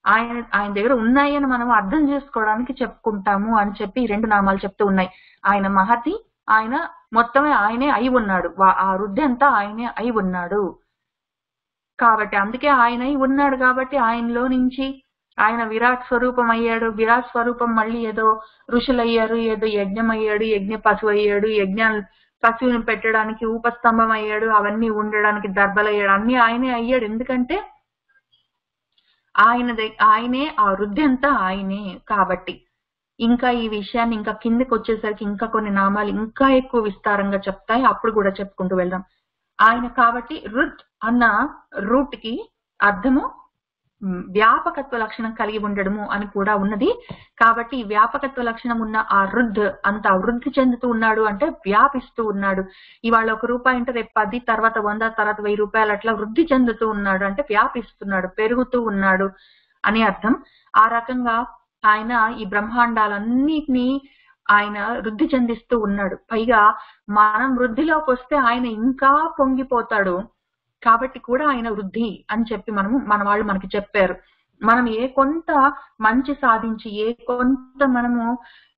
ఆయన దగ్గర ఉన్నాయి అని మనం అర్థం చేసుకోవడానికి చెప్పుకుంటాము అని చెప్పి 2 నామాలు చెప్తూ ఉన్నాయి. ఆయన మహతి, ఆయన మొత్తమే ఆయనే అయి ఉన్నాడు, ఆ వృద్ధి అంతా ఆయనే అయి ఉన్నాడు. కాబట్టి అందుకే ఆయన అయి ఉన్నాడు కాబట్టి ఆయనలో నుంచి ఆయన విరాట్ స్వరూపం అయ్యాడు. విరాట్ స్వరూపం మళ్ళీ ఏదో ఋషులయ్యారు, ఏదో యజ్ఞం అయ్యాడు, యజ్ఞ పశువు అయ్యాడు, పశువుని పెట్టడానికి ఉపస్తంభం అయ్యాడు, అవన్నీ ఉండడానికి దర్భలయ్యాడు, అన్ని ఆయనే అయ్యాడు. ఎందుకంటే ఆయనే ఆ వృద్ధి అంతా ఆయనే. కాబట్టి ఇంకా ఈ విషయాన్ని ఇంకా కిందకి వచ్చేసరికి ఇంకా కొన్ని నామాలు ఇంకా ఎక్కువ విస్తారంగా చెప్తాయి, అప్పుడు కూడా చెప్పుకుంటూ వెళ్దాం. ఆయన కాబట్టి రుత్ అన్న రూట్ కి అర్థము వ్యాపకత్వ లక్షణం కలిగి ఉండడము అని కూడా ఉన్నది. కాబట్టి వ్యాపకత్వ లక్షణం ఉన్న ఆ వృద్ధ్ అంత వృద్ధి చెందుతూ ఉన్నాడు అంటే వ్యాపిస్తూ ఉన్నాడు. ఇవాళ ₹1 అంటే రేపు 10, తర్వాత 100, తర్వాత 1000 రూపాయలు అట్లా వృద్ధి చెందుతూ ఉన్నాడు అంటే వ్యాపిస్తున్నాడు, పెరుగుతూ ఉన్నాడు అని అర్థం. ఆ రకంగా ఆయన ఈ బ్రహ్మాండాలన్నిటినీ ఆయన వృద్ధి చెందిస్తూ ఉన్నాడు. పైగా మనం వృద్ధిలోకి వస్తే ఆయన ఇంకా పొంగిపోతాడు. కాబట్టి కూడా ఆయన వృద్ధి అని చెప్పి మన వాళ్ళు మనకి చెప్పారు. మనం ఏ కొంత మంచి సాధించి, ఏ కొంత మనము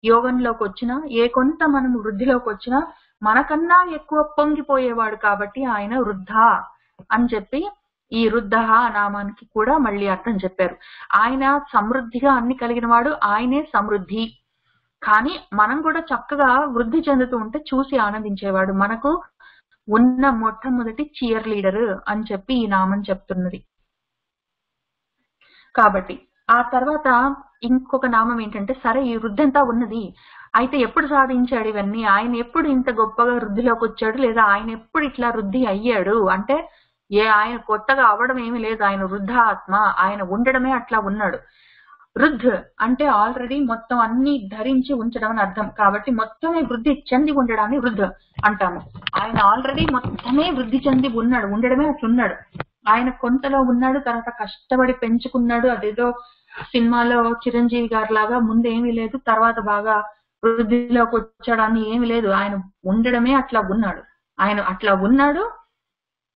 యోగంలోకి వచ్చినా, ఏ కొంత మనము వృద్ధిలోకి వచ్చినా మనకన్నా ఎక్కువ పొంగిపోయేవాడు. కాబట్టి ఆయన వృద్ధ అని చెప్పి ఈ వృద్ధ నామానికి కూడా మళ్ళీ అర్థం చెప్పారు. ఆయన సమృద్ధిగా అన్ని కలిగిన వాడు, ఆయనే సమృద్ధి. కానీ మనం కూడా చక్కగా వృద్ధి చెందుతూ ఉంటే చూసి ఆనందించేవాడు. మనకు ఉన్న మొట్టమొదటి చీర్ లీడర్ అని చెప్పి ఈ నామం చెప్తున్నది. కాబట్టి ఆ తర్వాత ఇంకొక నామం ఏంటంటే, సరే ఈ వృద్ధి అంతా ఉన్నది, అయితే ఎప్పుడు సాధించాడు ఇవన్నీ, ఆయన ఎప్పుడు ఇంత గొప్పగా వృద్ధిలోకి వచ్చాడు, లేదా ఆయన ఎప్పుడు ఇట్లా వృద్ధి అయ్యాడు అంటే, ఆయన కొత్తగా అవ్వడం ఏమీ లేదు. ఆయన వృద్ధ ఆత్మ, ఆయన ఉండడమే అట్లా ఉన్నాడు. వృద్ధ్ అంటే ఆల్రెడీ మొత్తం అన్ని ధరించి ఉంచడం అని అర్థం. కాబట్టి మొత్తమే వృద్ధి చెంది ఉండడాన్ని వృద్ధ్ అంటాము. ఆయన ఆల్రెడీ మొత్తమే వృద్ధి చెంది ఉన్నాడు, ఉండడమే అట్లున్నాడు. ఆయన కొంతలో ఉన్నాడు, తర్వాత కష్టపడి పెంచుకున్నాడు. అదేదో సినిమాలో చిరంజీవి గారి లాగా ముందేమీ లేదు, తర్వాత బాగా వృద్ధిలోకి వచ్చాడని ఏమి లేదు. ఆయన ఉండడమే అట్లా ఉన్నాడు. ఆయన అట్లా ఉన్నాడు,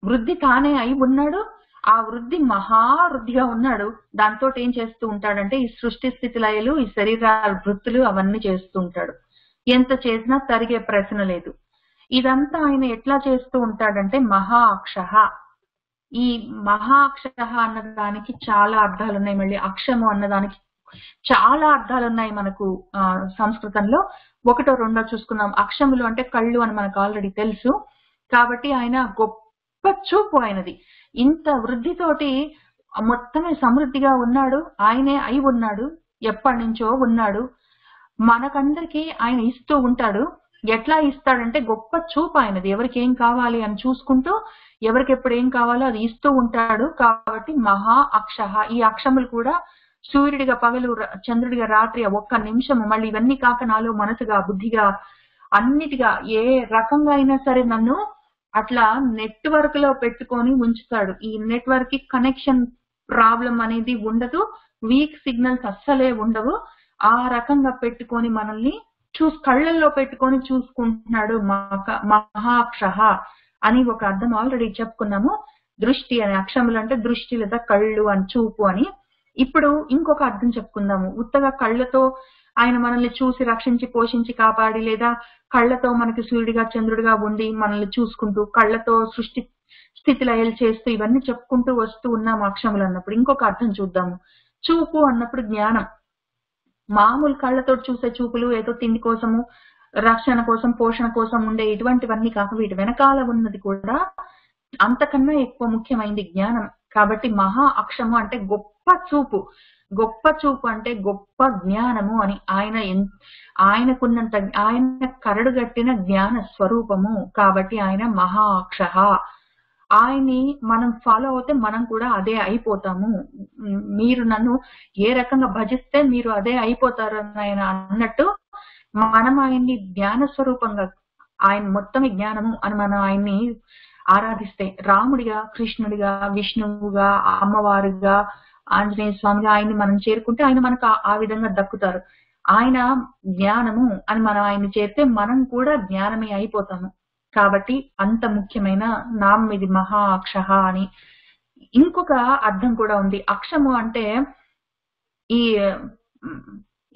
వృద్ధి తానే అయి ఉన్నాడు. ఆ వృద్ధి మహావృద్ధిగా ఉన్నాడు. దాంతో ఏం చేస్తూ ఉంటాడంటే, ఈ సృష్టి స్థితి లయలు, ఈ శరీరాల వృత్తులు అవన్నీ చేస్తూ ఉంటాడు. ఎంత చేసినా తరిగే ప్రశ్న లేదు. ఇదంతా ఆయన ఎట్లా చేస్తూ ఉంటాడంటే మహా అక్షః. ఈ మహా అక్షః అన్నదానికి చాలా అర్థాలు ఉన్నాయి. మళ్ళీ అక్షము అన్నదానికి చాలా అర్థాలు ఉన్నాయి మనకు సంస్కృతంలో. ఒకటో రెండో చూసుకుందాం. అక్షములు అంటే కళ్ళు అని మనకు ఆల్రెడీ తెలుసు. కాబట్టి ఆయన గొప్ప చూపు ఆయనది. ఇంత వృద్ధితోటి మొత్తమే సమృద్ధిగా ఉన్నాడు. ఆయనే అయి ఉన్నాడు, ఎప్పటి నుంచో ఉన్నాడు. మనకందరికి ఆయన ఇస్తూ ఉంటాడు. ఎట్లా ఇస్తాడంటే గొప్ప చూపు ఆయనది. ఎవరికి ఏం కావాలి అని చూసుకుంటూ ఎవరికి ఎప్పుడు ఏం కావాలో అది ఇస్తూ ఉంటాడు. కాబట్టి మహా అక్షః. ఈ అక్షములు కూడా సూర్యుడిగా పగలు, చంద్రుడిగా రాత్రి, ఒక్క నిమిషము, మళ్ళీ ఇవన్నీ కాక నాలో మనసుగా, బుద్ధిగా, అన్నిటిగా ఏ రకంగా అయినా సరే నన్ను అట్లా నెట్వర్క్ లో పెట్టుకొని ఉంచుతాడు. ఈ నెట్వర్క్ కి కనెక్షన్ ప్రాబ్లం అనేది ఉండదు, వీక్ సిగ్నల్స్ అస్సలే ఉండవు. ఆ రకంగా పెట్టుకొని మనల్ని కళ్ళల్లో పెట్టుకొని చూసుకుంటున్నాడు. మహాక్షః అని ఒక అర్థం ఆల్రెడీ చెప్పుకున్నాము. దృష్టి అనే అక్షములు అంటే దృష్టి లేదా కళ్ళు అని, చూపు అని. ఇప్పుడు ఇంకొక అర్థం చెప్పుకుందాము. ఉత్తగా కళ్ళతో ఆయన మనల్ని చూసి రక్షించి పోషించి కాపాడి, లేదా కళ్ళతో మనకి సూర్యుడిగా చంద్రుడిగా ఉండి మనల్ని చూసుకుంటూ, కళ్ళతో సృష్టి స్థితి లయలు చేస్తూ ఇవన్నీ చెప్పుకుంటూ వస్తూ ఉన్నాము అక్షములు అన్నప్పుడు. ఇంకొక అర్థం చూద్దాము. చూపు అన్నప్పుడు జ్ఞానం. మామూలు కళ్ళతో చూసే చూపులు ఏదో తిండి కోసము, రక్షణ కోసం, పోషణ కోసం ఉండే ఇటువంటివన్నీ కాక వీటి వెనకాల ఉన్నది కూడా అంతకన్నా ఎక్కువ ముఖ్యమైనది జ్ఞానం. కాబట్టి మహా అక్షము అంటే గొప్ప చూపు. గొప్ప చూపు అంటే గొప్ప జ్ఞానము అని. ఆయనకున్నంత, ఆయన కరడుగట్టిన జ్ఞాన స్వరూపము. కాబట్టి ఆయన మహా అక్షః. ఆయన్ని మనం ఫాలో అవుతే మనం కూడా అదే అయిపోతాము. మీరు నన్ను ఏ రకంగా భజిస్తే మీరు అదే అయిపోతారు అని ఆయన అన్నట్టు, మనం ఆయన్ని జ్ఞాన స్వరూపంగా, ఆయన మొత్తమే జ్ఞానము అని మనం ఆయన్ని ఆరాధిస్తే, రాముడిగా, కృష్ణుడిగా, విష్ణువుగా, అమ్మవారుగా, ఆంజనేయ స్వామిగా ఆయన్ని మనం చేరుకుంటే ఆయన మనకు ఆ విధంగా దక్కుతారు. ఆయన జ్ఞానము అని మనం ఆయన్ని చేరితే మనం కూడా జ్ఞానమే అయిపోతాము. కాబట్టి అంత ముఖ్యమైన నామం ఇది మహా అక్షః అని. ఇంకొక అర్థం కూడా ఉంది. అక్షము అంటే ఈ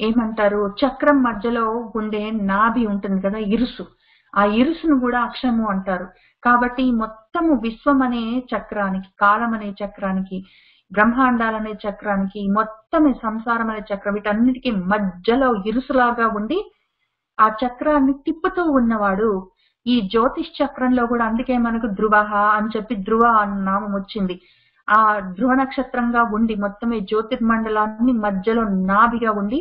ఏమంటారు, చక్రం మధ్యలో ఉండే నాభి ఉంటుంది కదా, ఇరుసు. ఆ ఇరుసును కూడా అక్షము అంటారు. కాబట్టి మొత్తము విశ్వం అనే చక్రానికి, కాలం అనే చక్రానికి, బ్రహ్మాండాలనే చక్రానికి, మొత్తమే సంసారం అనే చక్రం, వీటన్నిటికీ మధ్యలో ఇరుసులాగా ఉండి ఆ చక్రాన్ని తిప్పుతూ ఉన్నవాడు. ఈ జ్యోతిష్ చక్రంలో కూడా అందుకే మనకు ధ్రువ అని చెప్పి ధ్రువ అన్న నామం వచ్చింది. ఆ ధ్రువ నక్షత్రంగా ఉండి మొత్తమే జ్యోతిర్మండలాన్ని మధ్యలో నాభిగా ఉండి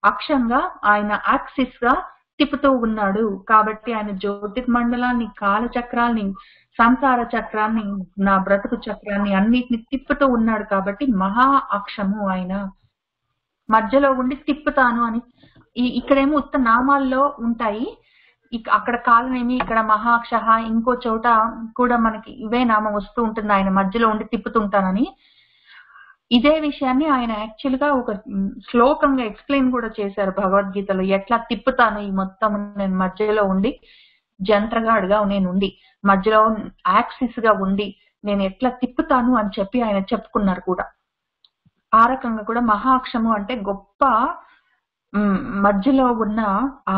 అక్షంగా ఆయన యాక్సిస్ గా తిప్పుతూ ఉన్నాడు. కాబట్టి ఆయన జ్యోతిర్మండలాన్ని, కాలచక్రాల్ని, సంసార చక్రాన్ని, నా బ్రతుకు చక్రాన్ని అన్నిటిని తిప్పుతూ ఉన్నాడు కాబట్టి మహా అక్షము ఆయన. మధ్యలో ఉండి తిప్పుతాను అని. ఇక్కడేమో ఉత్త నామాల్లో ఉంటాయి, అక్కడ కాలనేమి, ఇక్కడ మహాక్ష, ఇంకో చోట కూడా మనకి ఇవే నామం వస్తూ ఉంటుంది, ఆయన మధ్యలో ఉండి తిప్పుతుంటానని. ఇదే విషయాన్ని ఆయన యాక్చువల్ గా ఒక శ్లోకంగా ఎక్స్ప్లెయిన్ కూడా చేశారు భగవద్గీతలో. ఎట్లా తిప్పుతాను ఈ మొత్తం, నేను మధ్యలో ఉండి జంత్రగాడుగా నేను ఉండి, మధ్యలో యాక్సిస్ గా ఉండి నేను ఎట్లా తిప్పుతాను అని చెప్పి ఆయన చెప్పుకున్నారు కూడా. ఆ రకంగా కూడా మహాక్షము అంటే గొప్ప మధ్యలో ఉన్న ఆ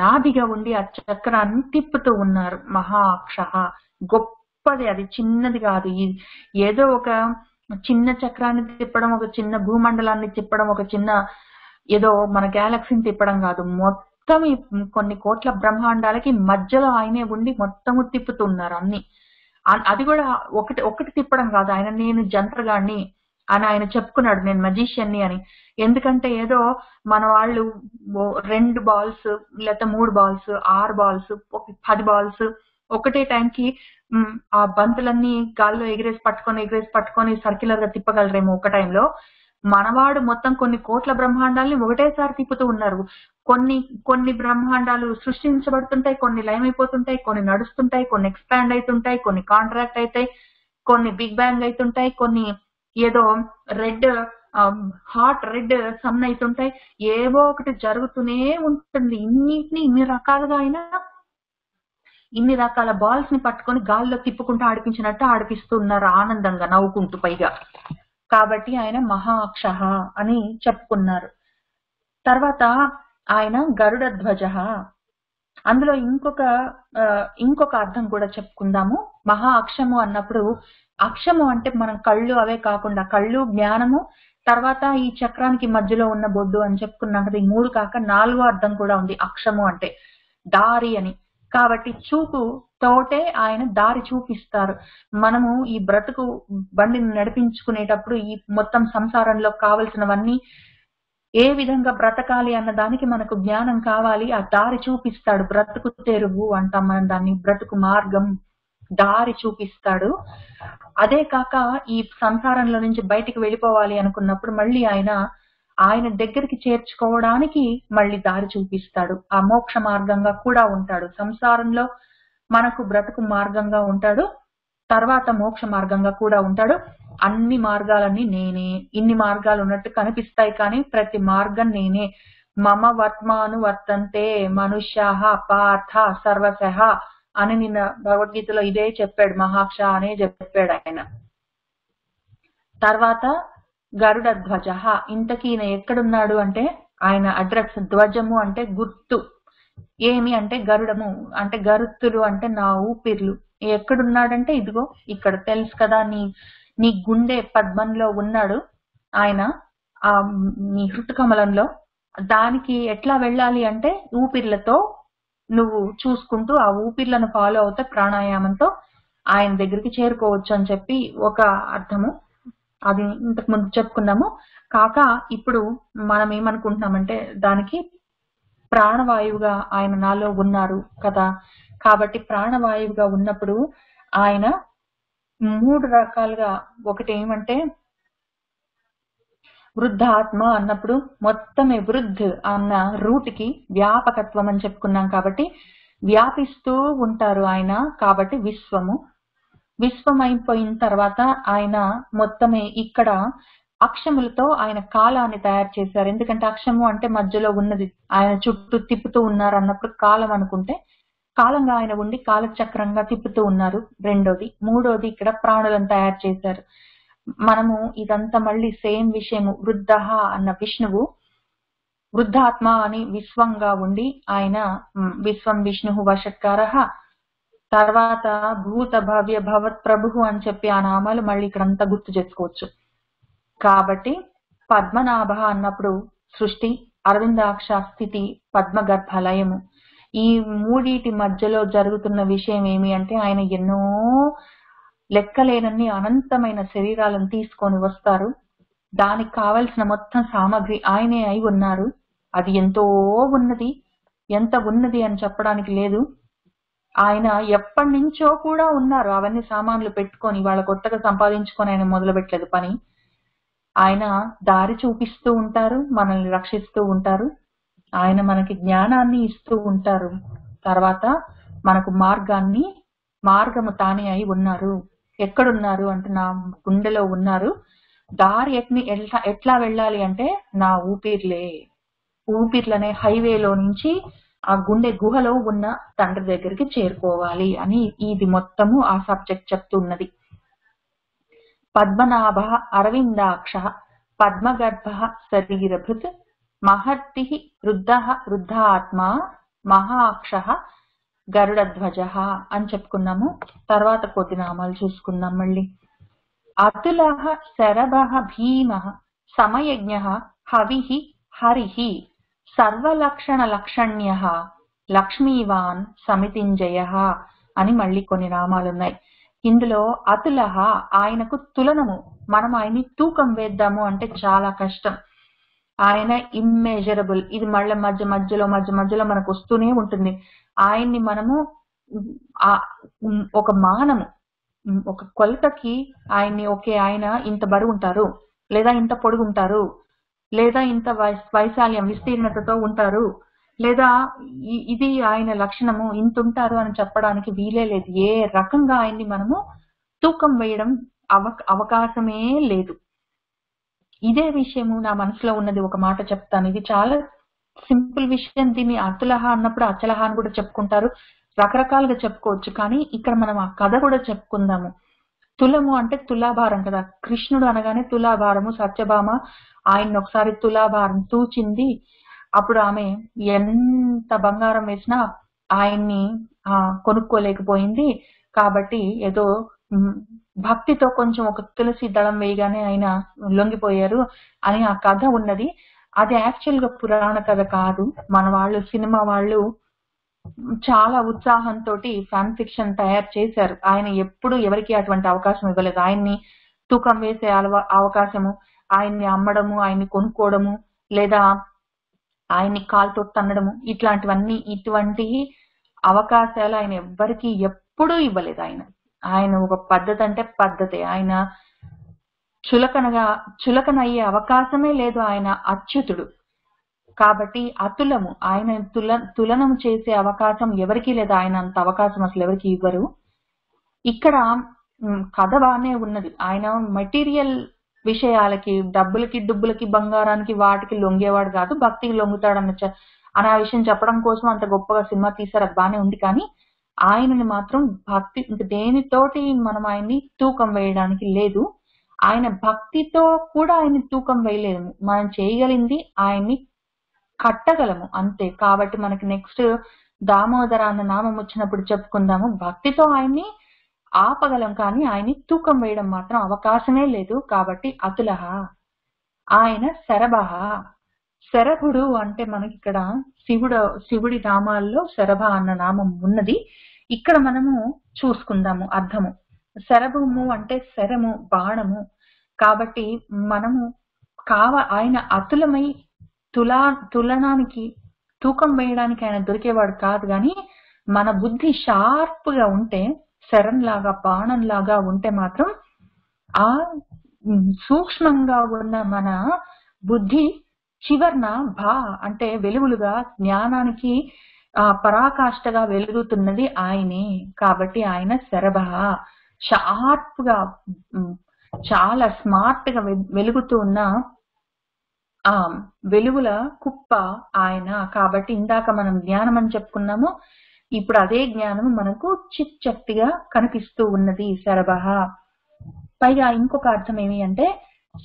నాభిగా ఉండి ఆ చక్రాన్ని తిప్పుతూ ఉన్నారు. మహాక్ష గొప్పది, అది చిన్నది కాదు. ఏదో ఒక చిన్న చక్రాన్ని తిప్పడం, ఒక చిన్న భూమండలాన్ని తిప్పడం, ఒక చిన్న ఏదో మన గ్యాలక్సీని తిప్పడం కాదు. మొత్తం ఈ కొన్ని కోట్ల బ్రహ్మాండాలకి మధ్యలో ఆయనే ఉండి మొత్తము తిప్పుతున్నారు అన్ని. అది కూడా ఒకటి తిప్పడం కాదు. ఆయన నేను జంత్రగాడిని అని ఆయన చెప్పుకున్నాడు, నేను మజిషియన్ని అని. ఎందుకంటే ఏదో మన వాళ్ళు 2 బాల్స్ లేకపోతే 3 బాల్స్, 6 బాల్స్, 10 బాల్స్ ఒకటే టైంకి ఆ బంతులన్నీ గాల్లో ఎగిరేసి పట్టుకొని సర్క్యులర్ గా తిప్పగలరేమో ఒక టైంలో. మనవాడు మొత్తం కొన్ని కోట్ల బ్రహ్మాండాలని ఒకటేసారి తిప్పుతూ ఉన్నారు. కొన్ని బ్రహ్మాండాలు సృష్టించబడుతుంటాయి, కొన్ని లయమైపోతుంటాయి, కొన్ని నడుస్తుంటాయి, కొన్ని ఎక్స్పాండ్ అవుతుంటాయి, కొన్ని కాంట్రాక్ట్ అవుతాయి, కొన్ని బిగ్ బ్యాంగ్ అవుతుంటాయి, కొన్ని ఏదో హాట్ రెడ్ సన్ అవుతుంటాయి. ఏవో ఒకటి జరుగుతూనే ఉంటుంది. ఇన్ని రకాలుగా అయినా ఇన్ని రకాల బాల్స్ ని పట్టుకొని గాల్లో తిప్పుకుంటూ ఆడిపించినట్టు ఆడిపిస్తున్నారు, ఆనందంగా నవ్వుకుంటూ పైగా. కాబట్టి ఆయన మహాక్ష అని చెప్పుకున్నారు. తర్వాత ఆయన గరుడ ధ్వజ. అందులో ఇంకొక అర్థం కూడా చెప్పుకుందాము. మహా అక్షము అన్నప్పుడు, అక్షము అంటే మనం కళ్ళు అవే కాకుండా కళ్ళు, జ్ఞానము, తర్వాత ఈ చక్రానికి మధ్యలో ఉన్న బొడ్డు అని చెప్పుకున్నాం కదా. ఈ 3 కాక 4వ అర్థం కూడా ఉంది అక్షము అంటే, దారి అని. కాబట్టి చూపు తోటే ఆయన దారి చూపిస్తారు. మనము ఈ బ్రతుకు బండిని నడిపించుకునేటప్పుడు ఈ మొత్తం సంసారంలో కావలసినవన్నీ ఏ విధంగా బ్రతకాలి అన్న దానికి మనకు జ్ఞానం కావాలి. ఆ దారి చూపిస్తాడు. బ్రతుకు తెరువు అంటాం మనం దాన్ని, బ్రతుకు మార్గం, దారి చూపిస్తాడు. అదే కాక ఈ సంసారంలో నుంచి బయటికి వెళ్ళిపోవాలి అనుకున్నప్పుడు మళ్ళీ ఆయన దగ్గరికి చేర్చుకోవడానికి మళ్ళీ దారి చూపిస్తాడు. ఆ మోక్ష మార్గంగా కూడా ఉంటాడు. సంసారంలో మనకు బ్రతుకు మార్గంగా ఉంటాడు, తర్వాత మోక్ష మార్గంగా కూడా ఉంటాడు. అన్ని మార్గాలన్నీ నేనే. ఇన్ని మార్గాలు ఉన్నట్టు కనిపిస్తాయి కానీ ప్రతి మార్గం నేనే. మమ వర్త్మాను వర్తంతే మనుష్యాః పార్థ సర్వశః అని నిన్న భగవద్గీతలో ఇదే చెప్పాడు, మహాక్ష అనే చెప్పాడు ఆయన. తర్వాత గరుడ ధ్వజ. ఇంతకీ ఈయన ఎక్కడున్నాడు అంటే, ఆయన అడ్రస్ ధ్వజము అంటే గుర్తు, ఏమి అంటే గరుడము అంటే గరుత్తులు అంటే నా ఊపిర్లు. ఎక్కడున్నాడంటే ఇదిగో ఇక్కడ, తెలుసు కదా, నీ గుండె పద్మంలో ఉన్నాడు ఆయన, ఆ నీ హృత్కమలంలో. దానికి ఎట్లా వెళ్ళాలి అంటే ఊపిర్లతో నువ్వు చూసుకుంటూ ఆ ఊపిర్లను ఫాలో అవుతే ప్రాణాయామంతో ఆయన దగ్గరికి చేరుకోవచ్చు అని చెప్పి ఒక అర్థము. అది ఇంతకు ముందు చెప్పుకున్నాము. కాక ఇప్పుడు మనం ఏమనుకుంటున్నామంటే దానికి ప్రాణవాయువుగా ఆయన నాలో ఉన్నారు కదా. కాబట్టి ప్రాణవాయువుగా ఉన్నప్పుడు ఆయన 3 రకాలుగా, ఒకటి ఏమంటే వృద్ధాత్మ అన్నప్పుడు మొత్తమే వృద్ధ్ అన్న రూట్కి వ్యాపకత్వం అని చెప్పుకున్నాం. కాబట్టి వ్యాపిస్తూ ఉంటారు ఆయన. కాబట్టి విశ్వం అయిపోయిన తర్వాత ఆయన మొత్తమే ఇక్కడ అక్షములతో ఆయన కాలాన్ని తయారు చేశారు. ఎందుకంటే అక్షము అంటే మధ్యలో ఉన్నది, ఆయన చుట్టూ తిప్పుతూ ఉన్నారు అన్నప్పుడు కాలం అనుకుంటే కాలంగా ఆయన ఉండి కాలచక్రంగా తిప్పుతూ ఉన్నారు. రెండోది. మూడోది ఇక్కడ ప్రాణులను తయారు చేశారు. మనము ఇదంతా మళ్ళీ సేమ్ విషయము. వృద్ధ అన్న విష్ణువు వృద్ధాత్మ అని విశ్వంగా ఉండి ఆయన విశ్వం విష్ణు వషట్కార. తర్వాత భూత భవ్య భవత్ ప్రభు అని చెప్పి ఆ నామాలు మళ్ళీ ఇక్కడంతా గుర్తు చేసుకోవచ్చు. కాబట్టి పద్మనాభ అన్నప్పుడు సృష్టి, అరవిందాక్ష స్థితి, పద్మగర్భలయము. ఈ మూడిటి మధ్యలో జరుగుతున్న విషయం ఏమి అంటే ఆయన ఎన్నో లెక్కలేనన్ని అనంతమైన శరీరాలను తీసుకొని వస్తారు. దానికి కావలసిన మొత్తం సామగ్రి ఆయనే అయి ఉన్నారు. అది ఎంతో ఉన్నది, ఎంత ఉన్నది అని చెప్పడానికి లేదు. ఆయన ఎప్పటి నుంచో కూడా ఉన్నారు. అవన్నీ సామాన్లు పెట్టుకొని వాళ్ళ కొత్తగా సంపాదించుకొని ఆయన మొదలు పెట్టలేదు పని. ఆయన దారి చూపిస్తూ ఉంటారు, మనల్ని రక్షిస్తూ ఉంటారు. ఆయన మనకి జ్ఞానాన్ని ఇస్తూ ఉంటారు. తర్వాత మనకు మార్గము తానే అయి ఉన్నారు. ఎక్కడున్నారు అంటే నా గుండెలో ఉన్నారు. దారి ఎట్లా వెళ్ళాలి అంటే నా ఊపిర్లనే హైవేలో నుంచి ఆ గుండె గుహలో ఉన్న తండ్రి దగ్గరికి చేరుకోవాలి అని ఇది మొత్తము ఆ సబ్జెక్ట్ చెప్తున్నది. పద్మనాభ అరవిందాక్ష పద్మగర్భ శరీరభృత్ మహర్తి వృద్ధాత్మ మహాక్ష గరుడధ్వజ అని చెప్పుకున్నాము. తర్వాత కొద్ది నామాలు చూసుకుందాం మళ్ళీ. అతుల శరభ భీమ సమయజ్ఞ హవి హరి సర్వలక్షణ లక్షణ్య లక్ష్మీవాన్ సమితింజయ అని మళ్ళీ కొన్ని నామాలున్నాయి. ఇందులో అతుల ఆయనకు తులనము, మనం ఆయన్ని తూకం వేద్దాము అంటే చాలా కష్టం. ఆయన ఇమ్మెజరబుల్, ఇది మధ్యలో మనకు వస్తూనే ఉంటుంది. ఆయన్ని మనము ఒక మానము, ఒక కొలతకి ఆయన్ని ఆయన ఇంత బరువు ఉంటారు, లేదా ఇంత పొడుగు ఉంటారు, లేదా ఇంత వైశాల్యం విస్తీర్ణతతో ఉంటారు, లేదా ఇది ఆయన లక్షణము ఇంత ఉంటారు అని చెప్పడానికి వీలే లేదు. ఏ రకంగా ఆయన్ని మనము తూకం వేయడం అవకాశమే లేదు. ఇదే విషయము నా మనసులో ఉన్నది ఒక మాట చెప్తాను. ఇది చాలా సింపుల్ విషయం. దీన్ని అతులహ అన్నప్పుడు అచలహ అని కూడా చెప్పుకుంటారు, రకరకాలుగా చెప్పుకోవచ్చు. కానీ ఇక్కడ మనం ఆ కథ కూడా చెప్పుకుందాము. తులము అంటే తులాభారం కదా. కృష్ణుడు అనగానే తులాభారము. సత్యభామ ఆయన్ని ఒకసారి తులాభారం తూచింది. అప్పుడు ఆమె ఎంత బంగారం వేసినా ఆయన్ని కొనుక్కోలేకపోయింది. కాబట్టి ఏదో భక్తితో కొంచెం ఒక తులసి దళం వేయగానే ఆయన లొంగిపోయారు అని ఆ కథ ఉన్నది. అది యాక్చువల్ గా పురాణ కథ కాదు. మన వాళ్ళు, సినిమా వాళ్ళు చాలా ఉత్సాహంతో ఫ్యాన్ ఫిక్షన్ తయారు చేశారు. ఆయన ఎప్పుడు ఎవరికి అటువంటి అవకాశం ఇవ్వలేదు. ఆయన్ని తూకం వేసే అవకాశము, ఆయన్ని అమ్మడము, ఆయన్ని కొనుక్కోవడము, లేదా ఆయన్ని కాలుతో తన్నడము, ఇటువంటి అవకాశాలు ఆయన ఎవ్వరికి ఎప్పుడూ ఇవ్వలేదు. ఆయన ఒక పద్ధతి అంటే పద్ధతే. ఆయన చులకనయ్యే అవకాశమే లేదు. ఆయన అచ్యుతుడు కాబట్టి అతులము. ఆయన తులనము చేసే అవకాశం ఎవరికి లేదు. ఆయన అంత అవకాశం అసలు ఎవరికి ఇవ్వరు. ఇక్కడ కథ బాగానే ఉన్నది. ఆయన మెటీరియల్ విషయాలకి, డబ్బులకి బంగారానికి వాటికి లొంగేవాడు కాదు, భక్తికి లొంగుతాడన్న ఆ విషయం చెప్పడం కోసం అంత గొప్పగా సినిమా తీశారు. అది బాగానే ఉంది. కానీ ఆయనని మాత్రం భక్తి దేనితోటి మనం ఆయన్ని తూకం వేయడానికి లేదు. ఆయన భక్తితో కూడా ఆయన్ని తూకం వేయలేము. మనం చేయగలిగింది ఆయన్ని కట్టగలము అంతే. కాబట్టి మనకి నెక్స్ట్ దామోదర అన్న నామం వచ్చినప్పుడు చెప్పుకుందాము. భక్తితో ఆయన్ని ఆపగలం, కానీ ఆయన్ని తూకం వేయడం మాత్రం అవకాశమే లేదు. కాబట్టి అతులహ. ఆయన శరభః. శరభుడు అంటే మనకి ఇక్కడ శివుడి నామాల్లో శరభ అన్న నామం ఉన్నది. ఇక్కడ మనము చూసుకుందాము అర్థము. శరభము అంటే శరము, బాణము. కాబట్టి మనము ఆయన అతులమై తులనానికి, తూకం వేయడానికి ఆయన దొరికేవాడు కాదు. కానీ మన బుద్ధి షార్ప్ గా ఉంటే, శరంలాగా, బాణంలాగా ఉంటే మాత్రం ఆ సూక్ష్మంగా ఉన్న మన బుద్ధి చివర్న అంటే వెలుగులుగా, జ్ఞానానికి పరాకాష్ఠగా వెలుగుతున్నది ఆయనే. కాబట్టి ఆయన శరభః, షార్ప్ గా, చాలా స్మార్ట్ గా వెలుగుతూ ఉన్న వెలుగుల కుప్ప ఆయన. కాబట్టి ఇందాక మనం జ్ఞానం అని చెప్పుకున్నాము, ఇప్పుడు అదే జ్ఞానము మనకు చిచ్చక్తిగా కనిపిస్తూ ఉన్నది శరభః. పైగా ఇంకొక అర్థం ఏమి అంటే,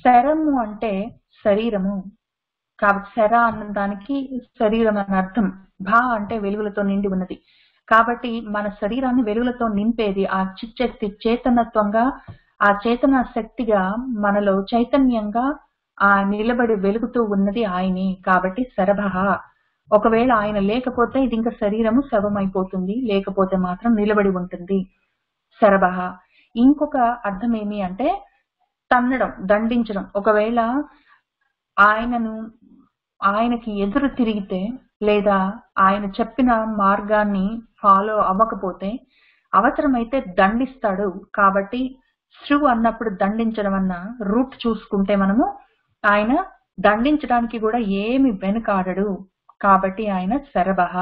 శరము అంటే శరీరము. కాబట్టి శర అన్న దానికి శరీరం అని అర్థం. భా అంటే వెలుగులతో నిండి ఉన్నది. కాబట్టి మన శరీరాన్ని వెలుగులతో నింపేది ఆ చిచ్చక్తి, చేతనత్వంగా, ఆ చేతన శక్తిగా మనలో చైతన్యంగా నిలబడి వెలుగుతూ ఉన్నది ఆయనే. కాబట్టి శరభః. ఒకవేళ ఆయన లేకపోతే ఇది ఇంకా శరీరము శవమైపోతుంది, లేకపోతే మాత్రం నిలబడి ఉంటుంది. శరభః. ఇంకొక అర్థం ఏమి అంటే తన్నడం, దండించడం. ఒకవేళ ఆయనకి ఎదురు తిరిగితే, లేదా ఆయన చెప్పిన మార్గాన్ని ఫాలో అవ్వకపోతే అవసరమైతే దండిస్తాడు. కాబట్టి శ్రు అన్నప్పుడు దండించడం అన్న రూట్ చూసుకుంటే మనము ఆయన దండించడానికి కూడా ఏమి వెనుకాడడు. కాబట్టి ఆయన శరభః.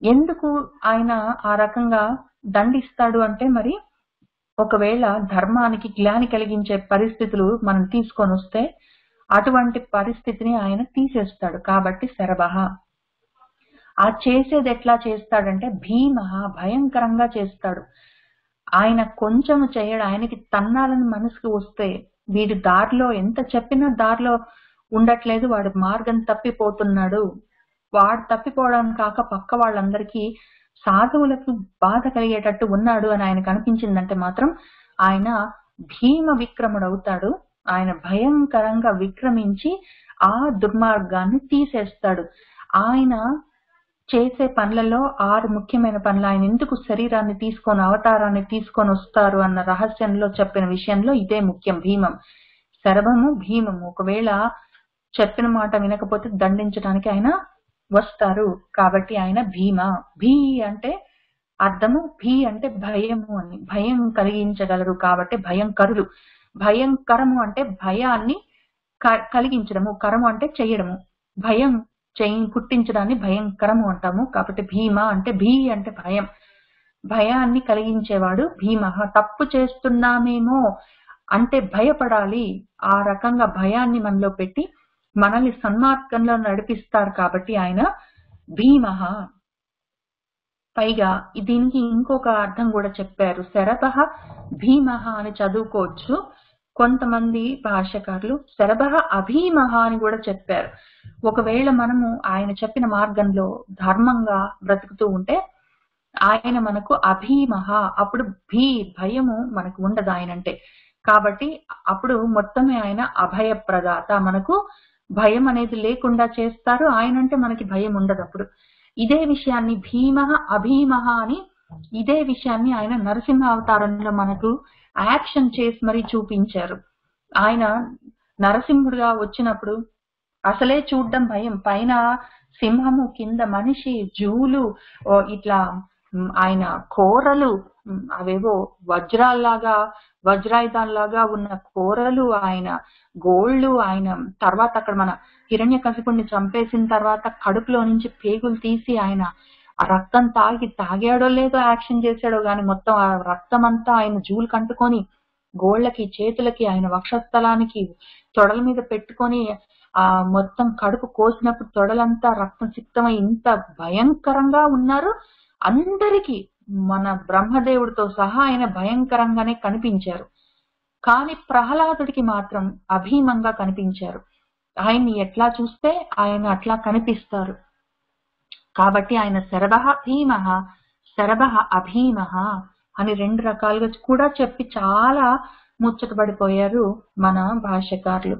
ఎందుకు ఆయన ఆ రకంగా దండిస్తాడు అంటే మరి ఒకవేళ ధర్మానికి గ్లాని కలిగించే పరిస్థితులు మనం తీసుకొని వస్తే అటువంటి పరిస్థితిని ఆయన తీసేస్తాడు. కాబట్టి శరభః. ఆ చేసేది ఎట్లా చేస్తాడంటే భీమః, భయంకరంగా చేస్తాడు. ఆయన కొంచెం చేయడు. ఆయనకి తన్నాలని మనసుకు వస్తే వీడి దారిలో ఎంత చెప్పినా దారిలో ఉండట్లేదు, వాడి మార్గం తప్పిపోతున్నాడు. వాడు తప్పిపోవడం కాక పక్క వాళ్ళందరికీ సాధువులకు బాధ కలిగేటట్టు ఉన్నాడు అని ఆయనకు అనిపించిందంటే మాత్రం ఆయన భీమ విక్రముడు అవుతాడు. ఆయన భయంకరంగా విక్రమించి ఆ దుర్మార్గాన్ని తీసేస్తాడు. ఆయన చేసే పనులలో 6 ముఖ్యమైన పనులు. ఆయన ఎందుకు శరీరాన్ని తీసుకొని అవతారాన్ని తీసుకొని వస్తారు అన్న రహస్యంలో చెప్పిన విషయంలో ఇదే ముఖ్యం. భీమం, శరభము, భీమము. ఒకవేళ చెప్పిన మాట వినకపోతే దండించడానికి ఆయన వస్తారు. కాబట్టి ఆయన భీమ. భీ అంటే అర్థము, భీ అంటే భయము అని, భయం కలిగించగలరు కాబట్టి భయంకరులు. భయంకరము అంటే భయాన్ని కలిగించడము, కరము అంటే చెయ్యడము, భయం పుట్టించడాన్ని భయంకరము అంటాము. కాబట్టి భీమ అంటే భీ అంటే భయం, భయాన్ని కలిగించేవాడు భీమః. తప్పు చేస్తున్నామేమో అంటే భయపడాలి. ఆ రకంగా భయాన్ని మనలో పెట్టి మనల్ని సన్మార్గంలో నడిపిస్తారు కాబట్టి ఆయన భీమః. పైగా దీనికి ఇంకొక అర్థం కూడా చెప్పారు. శరభః భీమః అని చదువుకోవచ్చు. కొంతమంది భాష్యకారులు శరభః అభీమః అని కూడా చెప్పారు. ఒకవేళ మనము ఆయన చెప్పిన మార్గంలో ధర్మంగా బ్రతుకుతూ ఉంటే ఆయన మనకు అభీమః. అప్పుడు భయము మనకు ఉండదు ఆయనంటే. కాబట్టి అప్పుడు మొత్తమే ఆయన అభయప్రదాత. మనకు భయం అనేది లేకుండా చేస్తారు. ఆయనంటే మనకి భయం ఉండదు. అప్పుడు ఇదే విషయాన్ని భీమః అభీమః అని ఇదే విషయాన్ని ఆయన నరసింహ అవతారంలో మనకు యాక్షన్ చేసి మరీ చూపించారు. ఆయన నరసింహుడిగా వచ్చినప్పుడు అసలే చూడడం భయం, పైన సింహము, కింద మనిషి, జూలు, ఇట్లా ఆయన కోరలు, అవేవో వజ్రాల్లాగా వజ్రాయుధాల్లాగా ఉన్న కోరలు, ఆయన గోళ్ళు, ఆయన తర్వాత అక్కడ మన హిరణ్యకశిపుణ్ణి చంపేసిన తర్వాత కడుపులో నుంచి పేగులు తీసి ఆయన ఆ రక్తం తాగాడో లేదో యాక్షన్ చేశాడో గాని మొత్తం ఆ రక్తం అంతా ఆయన జూలు కంటుకొని గోళ్లకి, చేతులకి, ఆయన వక్షస్థలానికి, తొడల మీద పెట్టుకొని ఆ మొత్తం కడుపు కోసినప్పుడు తొడలంతా రక్తం సిక్తమై ఇంత భయంకరంగా ఉన్నారు. అందరికీ మన బ్రహ్మదేవుడితో సహా ఆయన భయంకరంగానే కనిపించారు. కానీ ప్రహ్లాదుడికి మాత్రం అభీమంగా కనిపించారు. ఆయన్ని ఎట్లా చూస్తే ఆయన అట్లా కనిపిస్తారు. కాబట్టి ఆయన శరభః భీమః, శరభః అభీమః అని 2 రకాలుగా కూడా చెప్పి చాలా ముచ్చటపడిపోయారు మన భాష్యకారులు.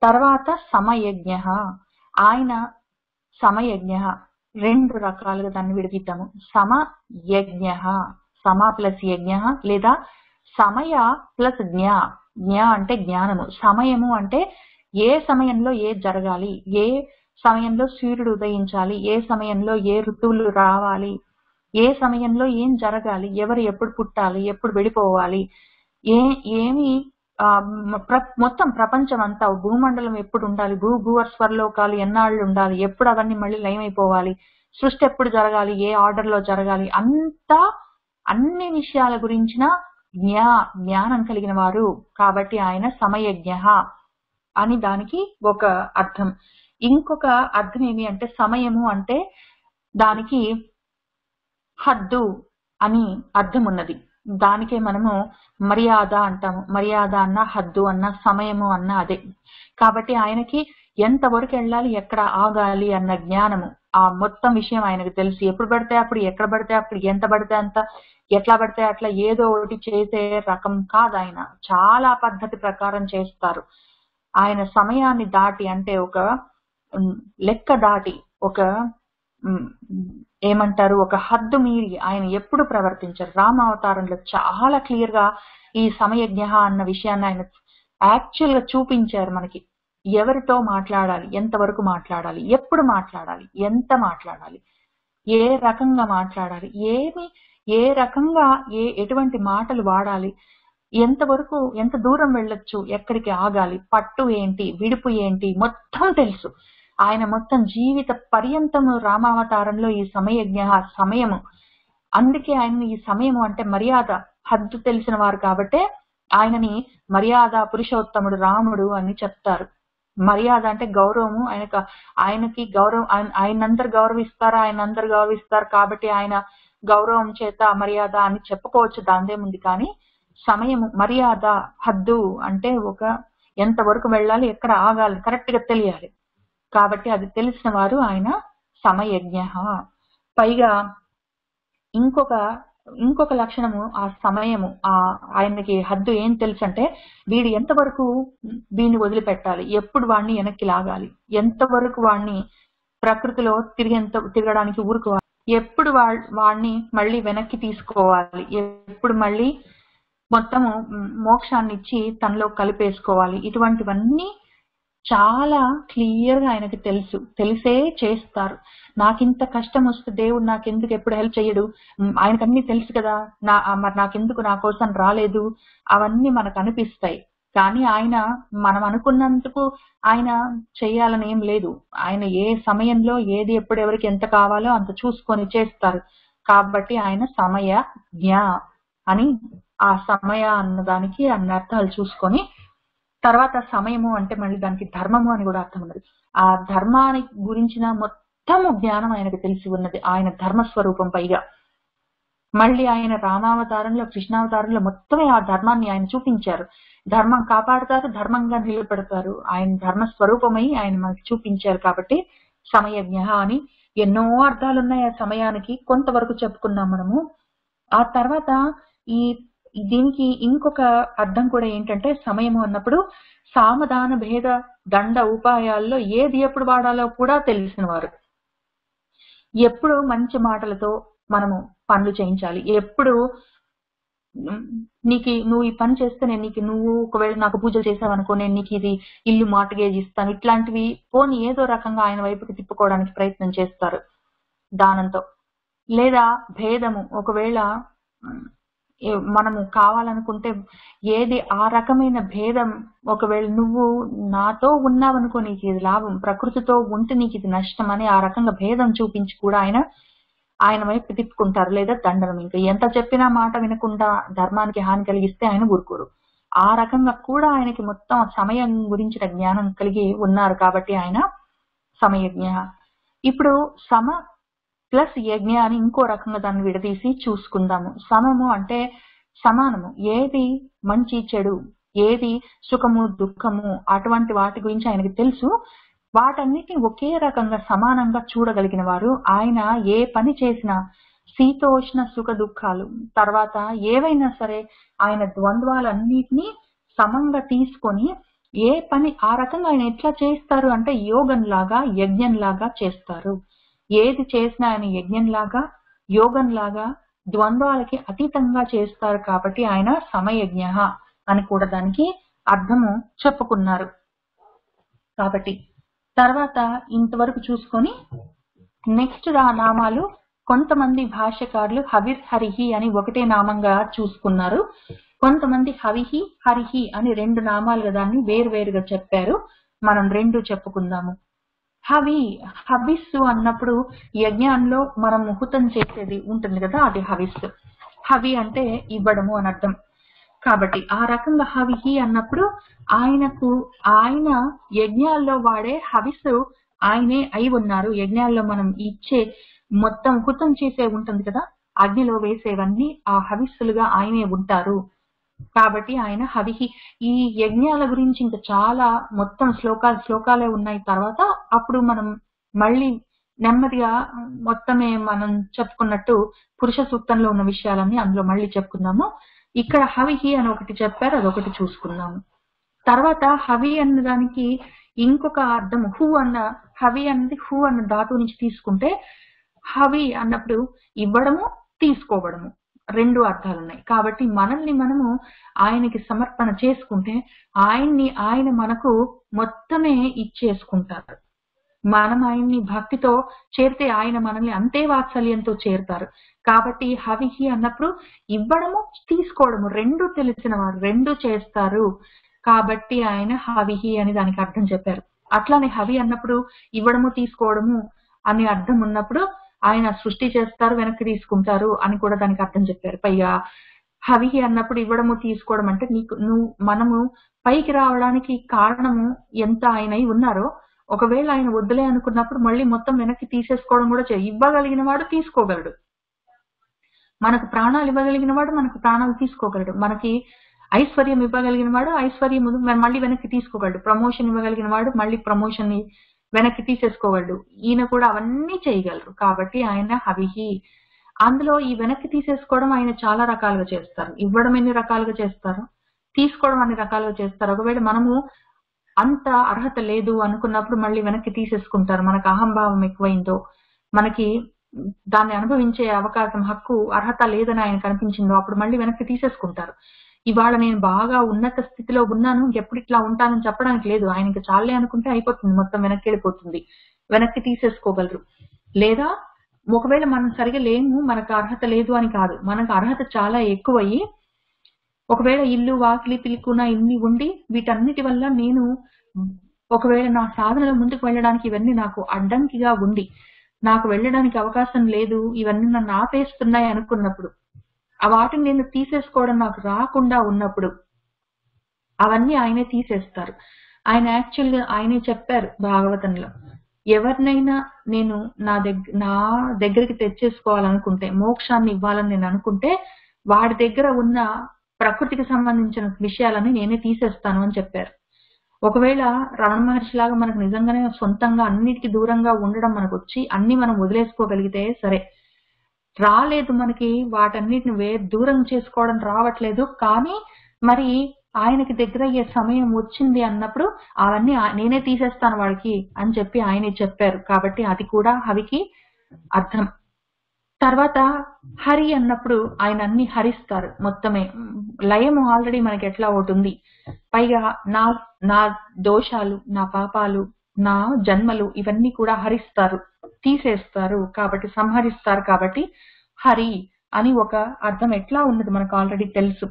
తర్వాత సమయజ్ఞః. ఆయన సమయజ్ఞః 2 రకాలుగా దాన్ని విడదీద్దాము. సమయజ్ఞః, సమ ప్లస్ యజ్ఞ లేదా సమయ ప్లస్ జ్ఞ. జ్ఞ అంటే జ్ఞానము, సమయము అంటే ఏ సమయంలో ఏ జరగాలి, ఏ సమయంలో సూర్యుడు ఉదయించాలి, ఏ సమయంలో ఏ ఋతువులు రావాలి, ఏ సమయంలో ఏం జరగాలి, ఎవరు ఎప్పుడు పుట్టాలి, ఎప్పుడు వెళ్ళిపోవాలి, ఏమి మొత్తం ప్రపంచం అంతా భూమండలం ఎప్పుడు ఉండాలి, భూవర్స్వర్లోకాలు ఎన్నాళ్ళు ఉండాలి, ఎప్పుడు అవన్నీ మళ్ళీ లయమైపోవాలి, సృష్టి ఎప్పుడు జరగాలి, ఏ ఆర్డర్ లో జరగాలి, అంతా అన్ని విషయాల గురించిన జ్ఞానం కలిగిన వారు. కాబట్టి ఆయన సమయజ్ఞ అని దానికి ఒక అర్థం. ఇంకొక అర్థం ఏమి అంటే సమయము అంటే దానికి హద్దు అని అర్థం ఉన్నది. దానికే మనము మర్యాద అంటాము. మర్యాద అన్న, హద్దు అన్న, సమయము అన్న అదే. కాబట్టి ఆయనకి ఎంతవరకు వెళ్ళాలి, ఎక్కడ ఆగాలి అన్న జ్ఞానము, ఆ మొత్తం విషయం ఆయనకు తెలుసు. ఎప్పుడు పడితే అప్పుడు, ఎక్కడ పడితే అప్పుడు, ఎంత పడితే అంత, ఎట్లా పడితే అట్లా ఏదో ఒకటి చేసే రకం కాదు. ఆయన చాలా పద్ధతి ప్రకారం చేస్తారు. ఆయన సమయాన్ని దాటి అంటే ఒక లెక్క దాటి, ఒక ఏమంటారు, ఒక హద్దు మీరి ఆయన ఎప్పుడు ప్రవర్తించారు. రామావతారంలో చాలా క్లియర్ గా ఈ సమయజ్ఞ అన్న విషయాన్ని ఆయన యాక్చువల్ గా చూపించారు మనకి. ఎవరితో మాట్లాడాలి, ఎంతవరకు మాట్లాడాలి, ఎప్పుడు మాట్లాడాలి, ఎంత మాట్లాడాలి, ఏ రకంగా మాట్లాడాలి, ఏ రకంగా ఎటువంటి మాటలు వాడాలి, ఎంత దూరం వెళ్ళొచ్చు, ఎక్కడికి ఆగాలి, పట్టు ఏంటి, విడుపు ఏంటి, మొత్తం తెలుసు. ఆయన మొత్తం జీవిత పర్యంతము రామావతారంలో ఈ సమయము. అందుకే ఆయన ఈ సమయము అంటే మర్యాద హద్దు తెలిసిన వారు కాబట్టే ఆయనని మర్యాద పురుషోత్తముడు రాముడు అని చెప్తారు. మర్యాద అంటే గౌరవము. ఆయనకి గౌరవం, ఆయనందరు గౌరవిస్తారు కాబట్టి ఆయన గౌరవం చేత మర్యాద అని చెప్పుకోవచ్చు, దాందేముంది. కానీ సమయము, మర్యాద, హద్దు అంటే ఎంతవరకు వెళ్ళాలి, ఎక్కడ ఆగాలి కరెక్ట్ గా తెలియాలి. కాబట్టి అది తెలిసిన వారు ఆయన సమయజ్ఞ. పైగా ఇంకొక లక్షణము ఆ సమయము, ఆయనకి హద్దు ఏం తెలుసు అంటే వీడు ఎంతవరకు వీడిని వదిలిపెట్టాలి, ఎప్పుడు వాడిని వెనక్కి లాగాలి, ఎంతవరకు వాడిని ప్రకృతిలో తిరగడానికి ఊరుకోవాలి, ఎప్పుడు వాడిని మళ్ళీ వెనక్కి తీసుకోవాలి, ఎప్పుడు మళ్ళీ మొత్తము మోక్షాన్ని ఇచ్చి తనలో కలిపేసుకోవాలి. ఇటువంటివన్నీ చాలా క్లియర్ గా ఆయనకి తెలిసే చేస్తారు. నాకింత కష్టం వస్తే దేవుడు నాకెందుకు ఎప్పుడు హెల్ప్ చేయడు, ఆయనకన్నీ తెలుసు కదా, మరి నాకెందుకు నా కోసం రాలేదు, అవన్నీ మనకు అనిపిస్తాయి. కానీ ఆయన మనం అనుకున్నందుకు ఆయన చెయ్యాలని ఏం లేదు. ఆయన ఏ సమయంలో ఏది ఎప్పుడు ఎవరికి ఎంత కావాలో అంత చూసుకొని చేస్తారు. కాబట్టి ఆయన సమయజ్ఞ అని, ఆ సమయ అన్నదానికి అన్ని అర్థాలు చూసుకొని, తర్వాత సమయము అంటే మళ్ళీ దానికి ధర్మము అని కూడా అర్థం ఉన్నది. ఆ ధర్మానికి గురించిన మొత్తము జ్ఞానం ఆయనకు తెలిసి ఉన్నది, ఆయన ధర్మస్వరూపం. పైగా మళ్ళీ ఆయన రామావతారంలో, కృష్ణావతారంలో మొత్తమే ఆ ధర్మాన్ని ఆయన చూపించారు. ధర్మం కాపాడుతారు, ధర్మంగా నిలబెడతారు. ఆయన ధర్మస్వరూపమై ఆయన మనకి చూపించారు. కాబట్టి సమయజ్ఞ అని ఎన్నో అర్థాలు ఉన్నాయి ఆ సమయానికి. కొంతవరకు చెప్పుకున్నాం మనము. ఆ తర్వాత దీనికి ఇంకొక అర్థం కూడా ఏంటంటే, సమయము అన్నప్పుడు సామధాన భేద దండ ఉపాయాల్లో ఏది ఎప్పుడు వాడాలో కూడా తెలిసిన వారు. ఎప్పుడు మంచి మాటలతో మనము పనులు చేయించాలి, ఎప్పుడు నువ్వు ఈ పని చేస్తే నువ్వు ఒకవేళ నాకు పూజలు చేసావనుకో, నేను నీకు ఇది ఇల్లు మార్టిగేజ్ ఇస్తాను, ఇట్లాంటివి పోని ఏదో రకంగా ఆయన వైపుకి తిప్పుకోవడానికి ప్రయత్నం చేస్తారు దానంతో. లేదా భేదము, ఒకవేళ మనము కావాలనుకుంటే ఏది ఆ రకమైన భేదం, ఒకవేళ నువ్వు నాతో ఉన్నావనుకో నీకు ఇది లాభం, ప్రకృతితో ఉంటే నీకు ఇది నష్టం అని ఆ రకంగా భేదం చూపించి కూడా ఆయన వైపు తిప్పుకుంటారు. లేదా దండనం, ఇంకా ఎంత చెప్పినా మాట వినకుండా ధర్మానికి హాని కలిగిస్తే ఆయన ఊరుకోరు. ఆ రకంగా కూడా ఆయనకి మొత్తం సమయం గురించిన జ్ఞానం కలిగి ఉన్నారు. కాబట్టి ఆయన సమయజ్ఞ. ఇప్పుడు సమ ప్లస్ యజ్ఞ అని ఇంకో రకంగా దాన్ని విడదీసి చూసుకుందాము. సమము అంటే సమానము, ఏది మంచి చెడు, ఏది సుఖము దుఃఖము, అటువంటి వాటి గురించి ఆయనకి తెలుసు. వాటన్నిటిని ఒకే రకంగా సమానంగా చూడగలిగిన వారు. ఆయన ఏ పని చేసినా శీతోష్ణ సుఖ దుఃఖాలు, తర్వాత ఏవైనా సరే ఆయన ద్వంద్వాలన్నిటినీ సమంగా తీసుకొని ఏ పని ఆ రకంగా ఆయన ఎట్లా చేస్తారు అంటే యోగంలాగా యజ్ఞంలాగా చేస్తారు. ఏది చేసినా ఆయన యజ్ఞంలాగా యోగంలాగా ద్వంద్వాలకి అతీతంగా చేస్తారు. కాబట్టి ఆయన సమయజ్ఞ అని కూడా దానికి అర్థము చెప్పుకున్నారు. కాబట్టి తర్వాత ఇంతవరకు చూసుకొని నెక్స్ట్ నామాలు కొంతమంది భాష్యకారులు హవిర్ హరిహి అని ఒకటే నామంగా చూసుకున్నారు. కొంతమంది హవిహి హరిహి అని రెండు నామాలుగా దాన్ని వేరువేరుగా చెప్పారు. మనం రెండు చెప్పుకుందాము. హవిస్సు అన్నప్పుడు యజ్ఞంలో మనం ముహూర్తం చేసేది ఉంటుంది కదా, అది హవిస్సు. హవి అంటే ఇవ్వడము అని అర్థం. కాబట్టి ఆ రకంగా హవిహి అన్నప్పుడు ఆయన యజ్ఞాల్లో వాడే హవిస్సు ఆయనే అయి ఉన్నారు. యజ్ఞాల్లో మనం ఇచ్చే మొత్తం హుతం చేసే ఉంటుంది కదా, అగ్నిలో వేసేవన్నీ ఆ హవిస్సులుగా ఆయనే ఉంటారు. కాబట్టి ఆయన హవిహి. ఈ యజ్ఞాల గురించి ఇంకా చాలా మొత్తం శ్లోకాలే ఉన్నాయి. తర్వాత అప్పుడు మనం మళ్ళీ నెమ్మదిగా మొత్తమే మనం చెప్పుకున్నట్టు పురుష సూక్తంలో ఉన్న విషయాలన్నీ అందులో మళ్ళీ చెప్పుకుందాము. ఇక్కడ హవిహి అని ఒకటి చెప్పారు, అదొకటి చూసుకుందాము. తర్వాత హవి అన్న దానికి ఇంకొక అర్థం హవి అన్నది హు అన్న ధాతువు నుంచి తీసుకుంటే, హవి అన్నప్పుడు ఇవ్వడము తీసుకోవడము రెండు అర్థాలు ఉన్నాయి. కాబట్టి మనల్ని మనము ఆయనకి సమర్పణ చేసుకుంటే ఆయన మనకు మొత్తమే ఇచ్చేసుకుంటారు. మనం ఆయన్ని భక్తితో చేరితే ఆయన మనల్ని అంతే వాత్సల్యంతో చేరుతారు. కాబట్టి హవిహి అన్నప్పుడు ఇవ్వడము తీసుకోవడము రెండు తెలిసిన వారు, రెండు చేస్తారు. కాబట్టి ఆయన హవిహి అని దానికి అర్థం చెప్పారు. అట్లానే హవి అన్నప్పుడు ఇవ్వడము తీసుకోవడము అని అర్థం ఉన్నప్పుడు ఆయన సృష్టి చేస్తారు, వెనక్కి తీసుకుంటారు అని కూడా దానికి అర్థం చెప్పారు. పైగా హవిహి అన్నప్పుడు ఇవ్వడము తీసుకోవడం అంటే మనము పైకి రావడానికి కారణము ఎంత ఆయన ఉన్నారో, ఒకవేళ ఆయన వద్దులే అనుకున్నప్పుడు మళ్ళీ మొత్తం వెనక్కి తీసేసుకోవడం కూడా ఇవ్వగలిగిన వాడు తీసుకోగలడు. మనకు ప్రాణాలు ఇవ్వగలిగిన వాడు మనకు ప్రాణాలు తీసుకోగలడు. మనకి ఐశ్వర్యం ఇవ్వగలిగిన వాడు ఐశ్వర్యం మళ్ళీ వెనక్కి తీసుకోగలడు. ప్రమోషన్ ఇవ్వగలిగిన వాడు మళ్ళీ ప్రమోషన్ ని వెనక్కి తీసేసుకోగలడు. ఈయన కూడా అవన్నీ చేయగలరు. కాబట్టి ఆయన హవిహి. అందులో ఈ వెనక్కి తీసేసుకోవడం ఆయన చాలా రకాలుగా చేస్తారు. ఇవ్వడం ఎన్ని రకాలుగా చేస్తారు, తీసుకోవడం అన్ని రకాలుగా చేస్తారు. ఒకవేళ మనము అంత అర్హత లేదు అనుకున్నప్పుడు మళ్ళీ వెనక్కి తీసేసుకుంటారు. మనకు అహంభావం ఎక్కువైందో, మనకి దాన్ని అనుభవించే అవకాశం, హక్కు, అర్హత లేదని ఆయన కనిపించిందో అప్పుడు మళ్ళీ వెనక్కి తీసేసుకుంటారు. ఇవాళ నేను బాగా ఉన్నత స్థితిలో ఉన్నాను, ఎప్పుడు ఇట్లా ఉంటానని చెప్పడానికి లేదు. ఆయనకి చాలే అనుకుంటే అయిపోతుంది, మొత్తం వెనక్కి వెళ్ళిపోతుంది, వెనక్కి తీసేసుకోగలరు. లేదా ఒకవేళ మనం సరిగా లేము, మనకు అర్హత లేదు అని కాదు, మనకు అర్హత చాలా ఎక్కువయ్యి ఒకవేళ ఇల్లు వాకిలి పిలుకున ఇన్ని ఉండి వీటన్నిటి వల్ల నేను ఒకవేళ నా సాధనలో ముందుకు వెళ్ళడానికి ఇవన్నీ నాకు అడ్డంకిగా ఉండి నాకు వెళ్ళడానికి అవకాశం లేదు, ఇవన్నీ నన్ను ఆపేస్తున్నాయి అనుకున్నప్పుడు, ఆ వాటిని నేను తీసేసుకోవడం నాకు రాకుండా ఉన్నప్పుడు అవన్నీ ఆయనే తీసేస్తారు. ఆయన యాక్చువల్గా ఆయనే చెప్పారు భాగవతంలో, ఎవరినైనా నేను నా దగ్గరికి తెచ్చేసుకోవాలనుకుంటే, మోక్షాన్ని ఇవ్వాలని నేను అనుకుంటే వాడి దగ్గర ఉన్న ప్రకృతికి సంబంధించిన విషయాలని నేనే తీసేస్తాను అని చెప్పారు. ఒకవేళ రమణ మహర్షి లాగా మనకు నిజంగానే సొంతంగా అన్నిటికీ దూరంగా ఉండడం మనకు వచ్చి అన్ని మనం వదిలేసుకోగలిగితే సరే, రాలేదు మనకి వాటన్నిటిని దూరం చేసుకోవడం రావట్లేదు, కానీ మరి ఆయనకి దగ్గర అయ్యే సమయం వచ్చింది అన్నప్పుడు అవన్నీ నేనే తీసేస్తాను వాడికి అని చెప్పి ఆయనే చెప్పారు. కాబట్టి అది కూడా హవికి అర్థం. తర్వాత హరి అన్నప్పుడు ఆయన అన్ని హరిస్తారు మొత్తమే. లయము ఆల్రెడీ మనకి ఎట్లా ఒకటి ఉంది, పైగా నా దోషాలు, నా పాపాలు, నా జన్మలు ఇవన్నీ కూడా హరిస్తారు, తీసేస్తారు, కాబట్టి సంహరిస్తారు. కాబట్టి హరి అని ఒక అర్థం ఎట్లా ఉన్నది మనకు ఆల్రెడీ తెలుసు.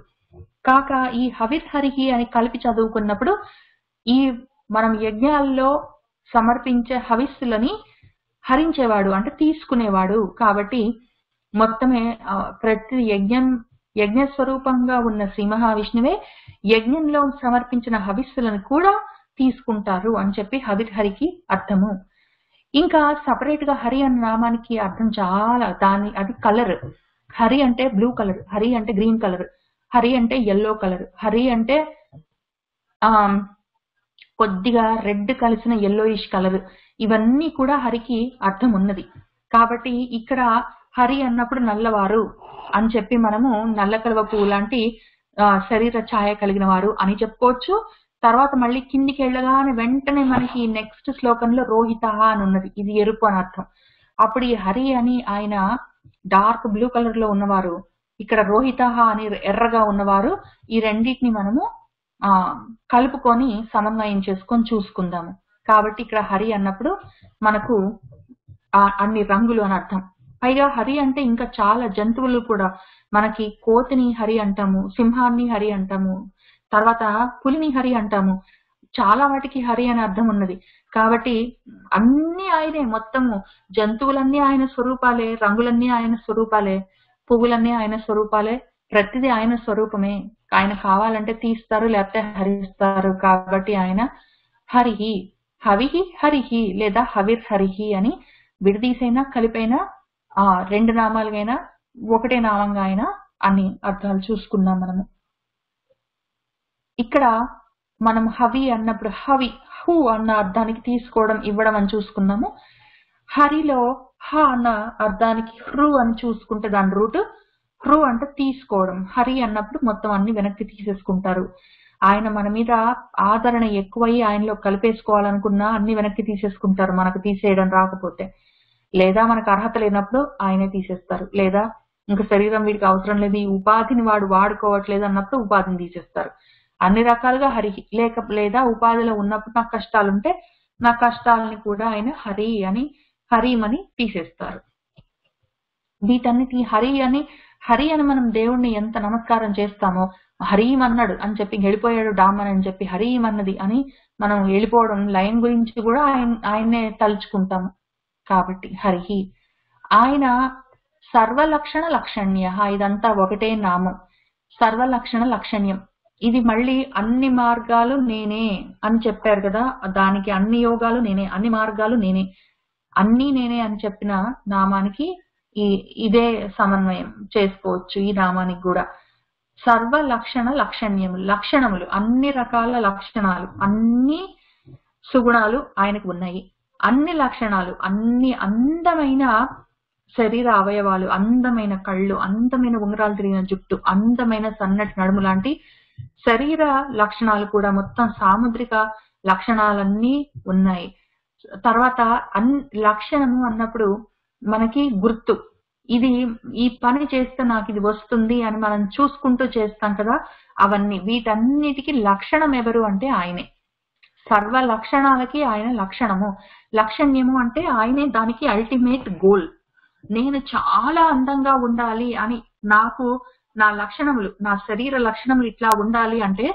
కాక ఈ హవిర్హరిహి అని కలిపి చదువుకున్నప్పుడు ఈ మనం యజ్ఞాల్లో సమర్పించే హవిస్సులని హరించేవాడు అంటే తీసుకునేవాడు. కాబట్టి మొత్తమే ప్రతి యజ్ఞ స్వరూపంగా ఉన్న శ్రీ మహావిష్ణువే యజ్ఞంలో సమర్పించిన హవిస్సులను కూడా తీసుకుంటారు అని చెప్పి హవిర్హరికి అర్థము. ఇంకా సపరేట్ గా హరి అన్న నామానికి అర్థం చాలా, అది కలర్. హరి అంటే బ్లూ కలర్, హరి అంటే గ్రీన్ కలర్, హరి అంటే ఎల్లో కలర్, హరి అంటే కొద్దిగా రెడ్ కలిసిన ఎల్లోయిష్ కలర్, ఇవన్నీ కూడా హరికి అర్థం ఉన్నది. కాబట్టి ఇక్కడ హరి అన్నప్పుడు నల్లవారు అని చెప్పి మనము నల్ల కలువ పువ్వు లాంటి శరీర ఛాయ కలిగిన వారు అని చెప్పుకోవచ్చు. తర్వాత మళ్ళీ కిందికి వెళ్ళగానే వెంటనే మనకి నెక్స్ట్ శ్లోకంలో రోహిత అని ఉన్నది, ఇది ఎరుపు అని అర్థం. అప్పుడు ఈ హరి అని ఆయన డార్క్ బ్లూ కలర్ లో ఉన్నవారు, ఇక్కడ రోహిత అని ఎర్రగా ఉన్నవారు. ఈ రెండింటిని మనము కలుపుకొని సమన్వయం చేసుకొని చూసుకుందాము. కాబట్టి ఇక్కడ హరి అన్నప్పుడు మనకు అన్ని రంగులు అని అర్థం. పైగా హరి అంటే ఇంకా చాలా జంతువులు కూడా, మనకి కోతిని హరి అంటాము, సింహాన్ని హరి అంటాము, తర్వాత పులిని హరి అంటాము, చాలా వాటికి హరి అని అర్థం ఉన్నది. కాబట్టి అన్ని ఆయనే, మొత్తము జంతువులన్నీ ఆయన స్వరూపాలే, రంగులన్నీ ఆయన స్వరూపాలే, పువ్వులన్నీ ఆయన స్వరూపాలే, ప్రతిదీ ఆయన స్వరూపమే. ఆయన కావాలంటే తీస్తారు, లేకపోతే హరిస్తారు. కాబట్టి ఆయన హరిహి, హవిహి హరిహి లేదా హవిర్హరిహి అని విడదీసైనా కలిపైనా రెండు నామాలుగైనా ఒకటే నామంగా అయినా అన్ని అర్థాలు చూసుకున్నాం మనము. ఇక్కడ మనం హవి అన్నప్పుడు హవి హు అన్న అర్థానికి తీసుకోవడం, ఇవ్వడం అని చూసుకున్నాము. హరిలో హ అన్న అర్థానికి హృ అని చూసుకుంటే దాని రూట్ హృ అంటే తీసుకోవడం. హరి అన్నప్పుడు మొత్తం అన్ని వెనక్కి తీసేసుకుంటారు. ఆయన మన మీద ఆదరణ ఎక్కువయ్యి ఆయనలో కలిపేసుకోవాలనుకున్నా అన్ని వెనక్కి తీసేసుకుంటారు మనకు తీసేయడం రాకపోతే. లేదా మనకు అర్హత లేనప్పుడు ఆయనే తీసేస్తారు. లేదా ఇంకా శరీరం వీడికి అవసరం లేదు, ఈ ఉపాధిని వాడు వాడుకోవట్లేదు అన్నప్పుడు ఉపాధిని తీసేస్తారు. అన్ని రకాలుగా హరికి. లేదా ఉపాధిలో ఉన్నప్పుడు నాకు కష్టాలుంటే నా కష్టాలని కూడా ఆయన హరీమని తీసేస్తారు. వీటన్నిటి హరి అని మనం దేవుణ్ణి ఎంత నమస్కారం చేస్తామో, హరీం అన్నాడు అని చెప్పి వెళ్ళిపోయాడు డామన్ అని చెప్పి హరీం అన్నది అని మనం వెళ్ళిపోవడం, లయం గురించి కూడా ఆయన్నే తలుచుకుంటాము. కాబట్టి హరిహి ఆయన సర్వలక్షణ లక్షణ్య, ఇదంతా ఒకటే నామం. సర్వలక్షణ లక్షణ్యం, ఇది మళ్ళీ అన్ని మార్గాలు నేనే అని చెప్పారు కదా, దానికి అన్ని యోగాలు నేనే, అన్ని మార్గాలు నేనే, అన్నీ నేనే అని చెప్పిన నామానికి ఇదే సమన్వయం చేసుకోవచ్చు. ఈ నామానికి కూడా సర్వలక్షణ లక్షణ్యములు, లక్షణములు అన్ని రకాల లక్షణాలు, అన్ని సుగుణాలు ఆయనకు ఉన్నాయి. అన్ని లక్షణాలు, అన్ని అందమైన శరీర అవయవాలు, అందమైన కళ్ళు, అందమైన ఉంగరాలు తిరిగిన జుట్టు, అందమైన సన్నటి నడుము లాంటి శరీర లక్షణాలు కూడా, మొత్తం సాముద్రిక లక్షణాలన్నీ ఉన్నాయి. తర్వాత లక్షణము అన్నప్పుడు మనకి గుర్తు, ఇది ఈ పని చేస్తే నాకు ఇది వస్తుంది అని మనం చూసుకుంటూ చేస్తాం కదా, అవన్నీ. వీటన్నిటికీ లక్షణం ఎవరు అంటే ఆయనే. సర్వ లక్షణాలకి ఆయన లక్షణము. లక్షణ్యము అంటే ఆయనే దానికి అల్టిమేట్ గోల్. నేను చాలా అందంగా ఉండాలి అని నాకు నా లక్షణములు, నా శరీర లక్షణములు ఇట్లా ఉండాలి అంటే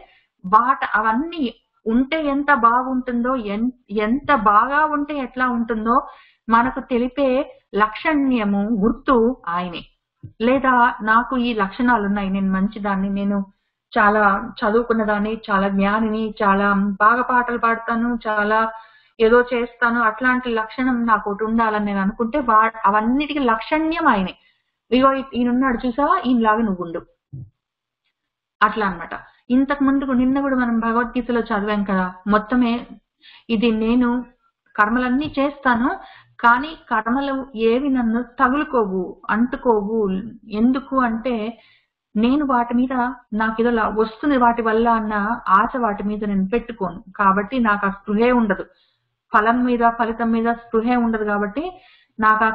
అవన్నీ ఉంటే ఎంత బాగుంటుందో, ఎంత బాగా ఉంటే ఎట్లా ఉంటుందో మనకు తెలిపే లక్షణ్యము, గుర్తు ఆయనే. లేదా నాకు ఈ లక్షణాలు ఉన్నాయి, నేను మంచిదాన్ని, నేను చాలా చదువుకున్న దాన్ని, చాలా జ్ఞానిని, చాలా బాగా పాటలు పాడతాను, చాలా ఏదో చేస్తాను, అట్లాంటి లక్షణం నాకు ఒకటి ఉండాలని నేను అనుకుంటే అవన్నిటికీ లక్షణ్యం ఆయనే. ఇగో ఈయనున్నాడు చూసావా, ఈయనలాగా నువ్వు ఉండు, అట్లా అన్నమాట. ఇంతకు ముందు నిన్న కూడా మనం భగవద్గీతలో చదివాం కదా, మొత్తమే ఇది నేను కర్మలన్నీ చేస్తాను, కానీ కర్మలు ఏవి నన్ను తగులుకోవు, అంటుకోవు. ఎందుకు అంటే నేను వాటి మీద నాకు ఏదో వస్తుంది వాటి వల్ల అన్న ఆశ వాటి మీద నేను పెట్టుకోను. కాబట్టి నాకు ఆ స్పృహే ఉండదు, ఫలం మీద ఫలితం మీద స్పృహే ఉండదు. కాబట్టి నాకు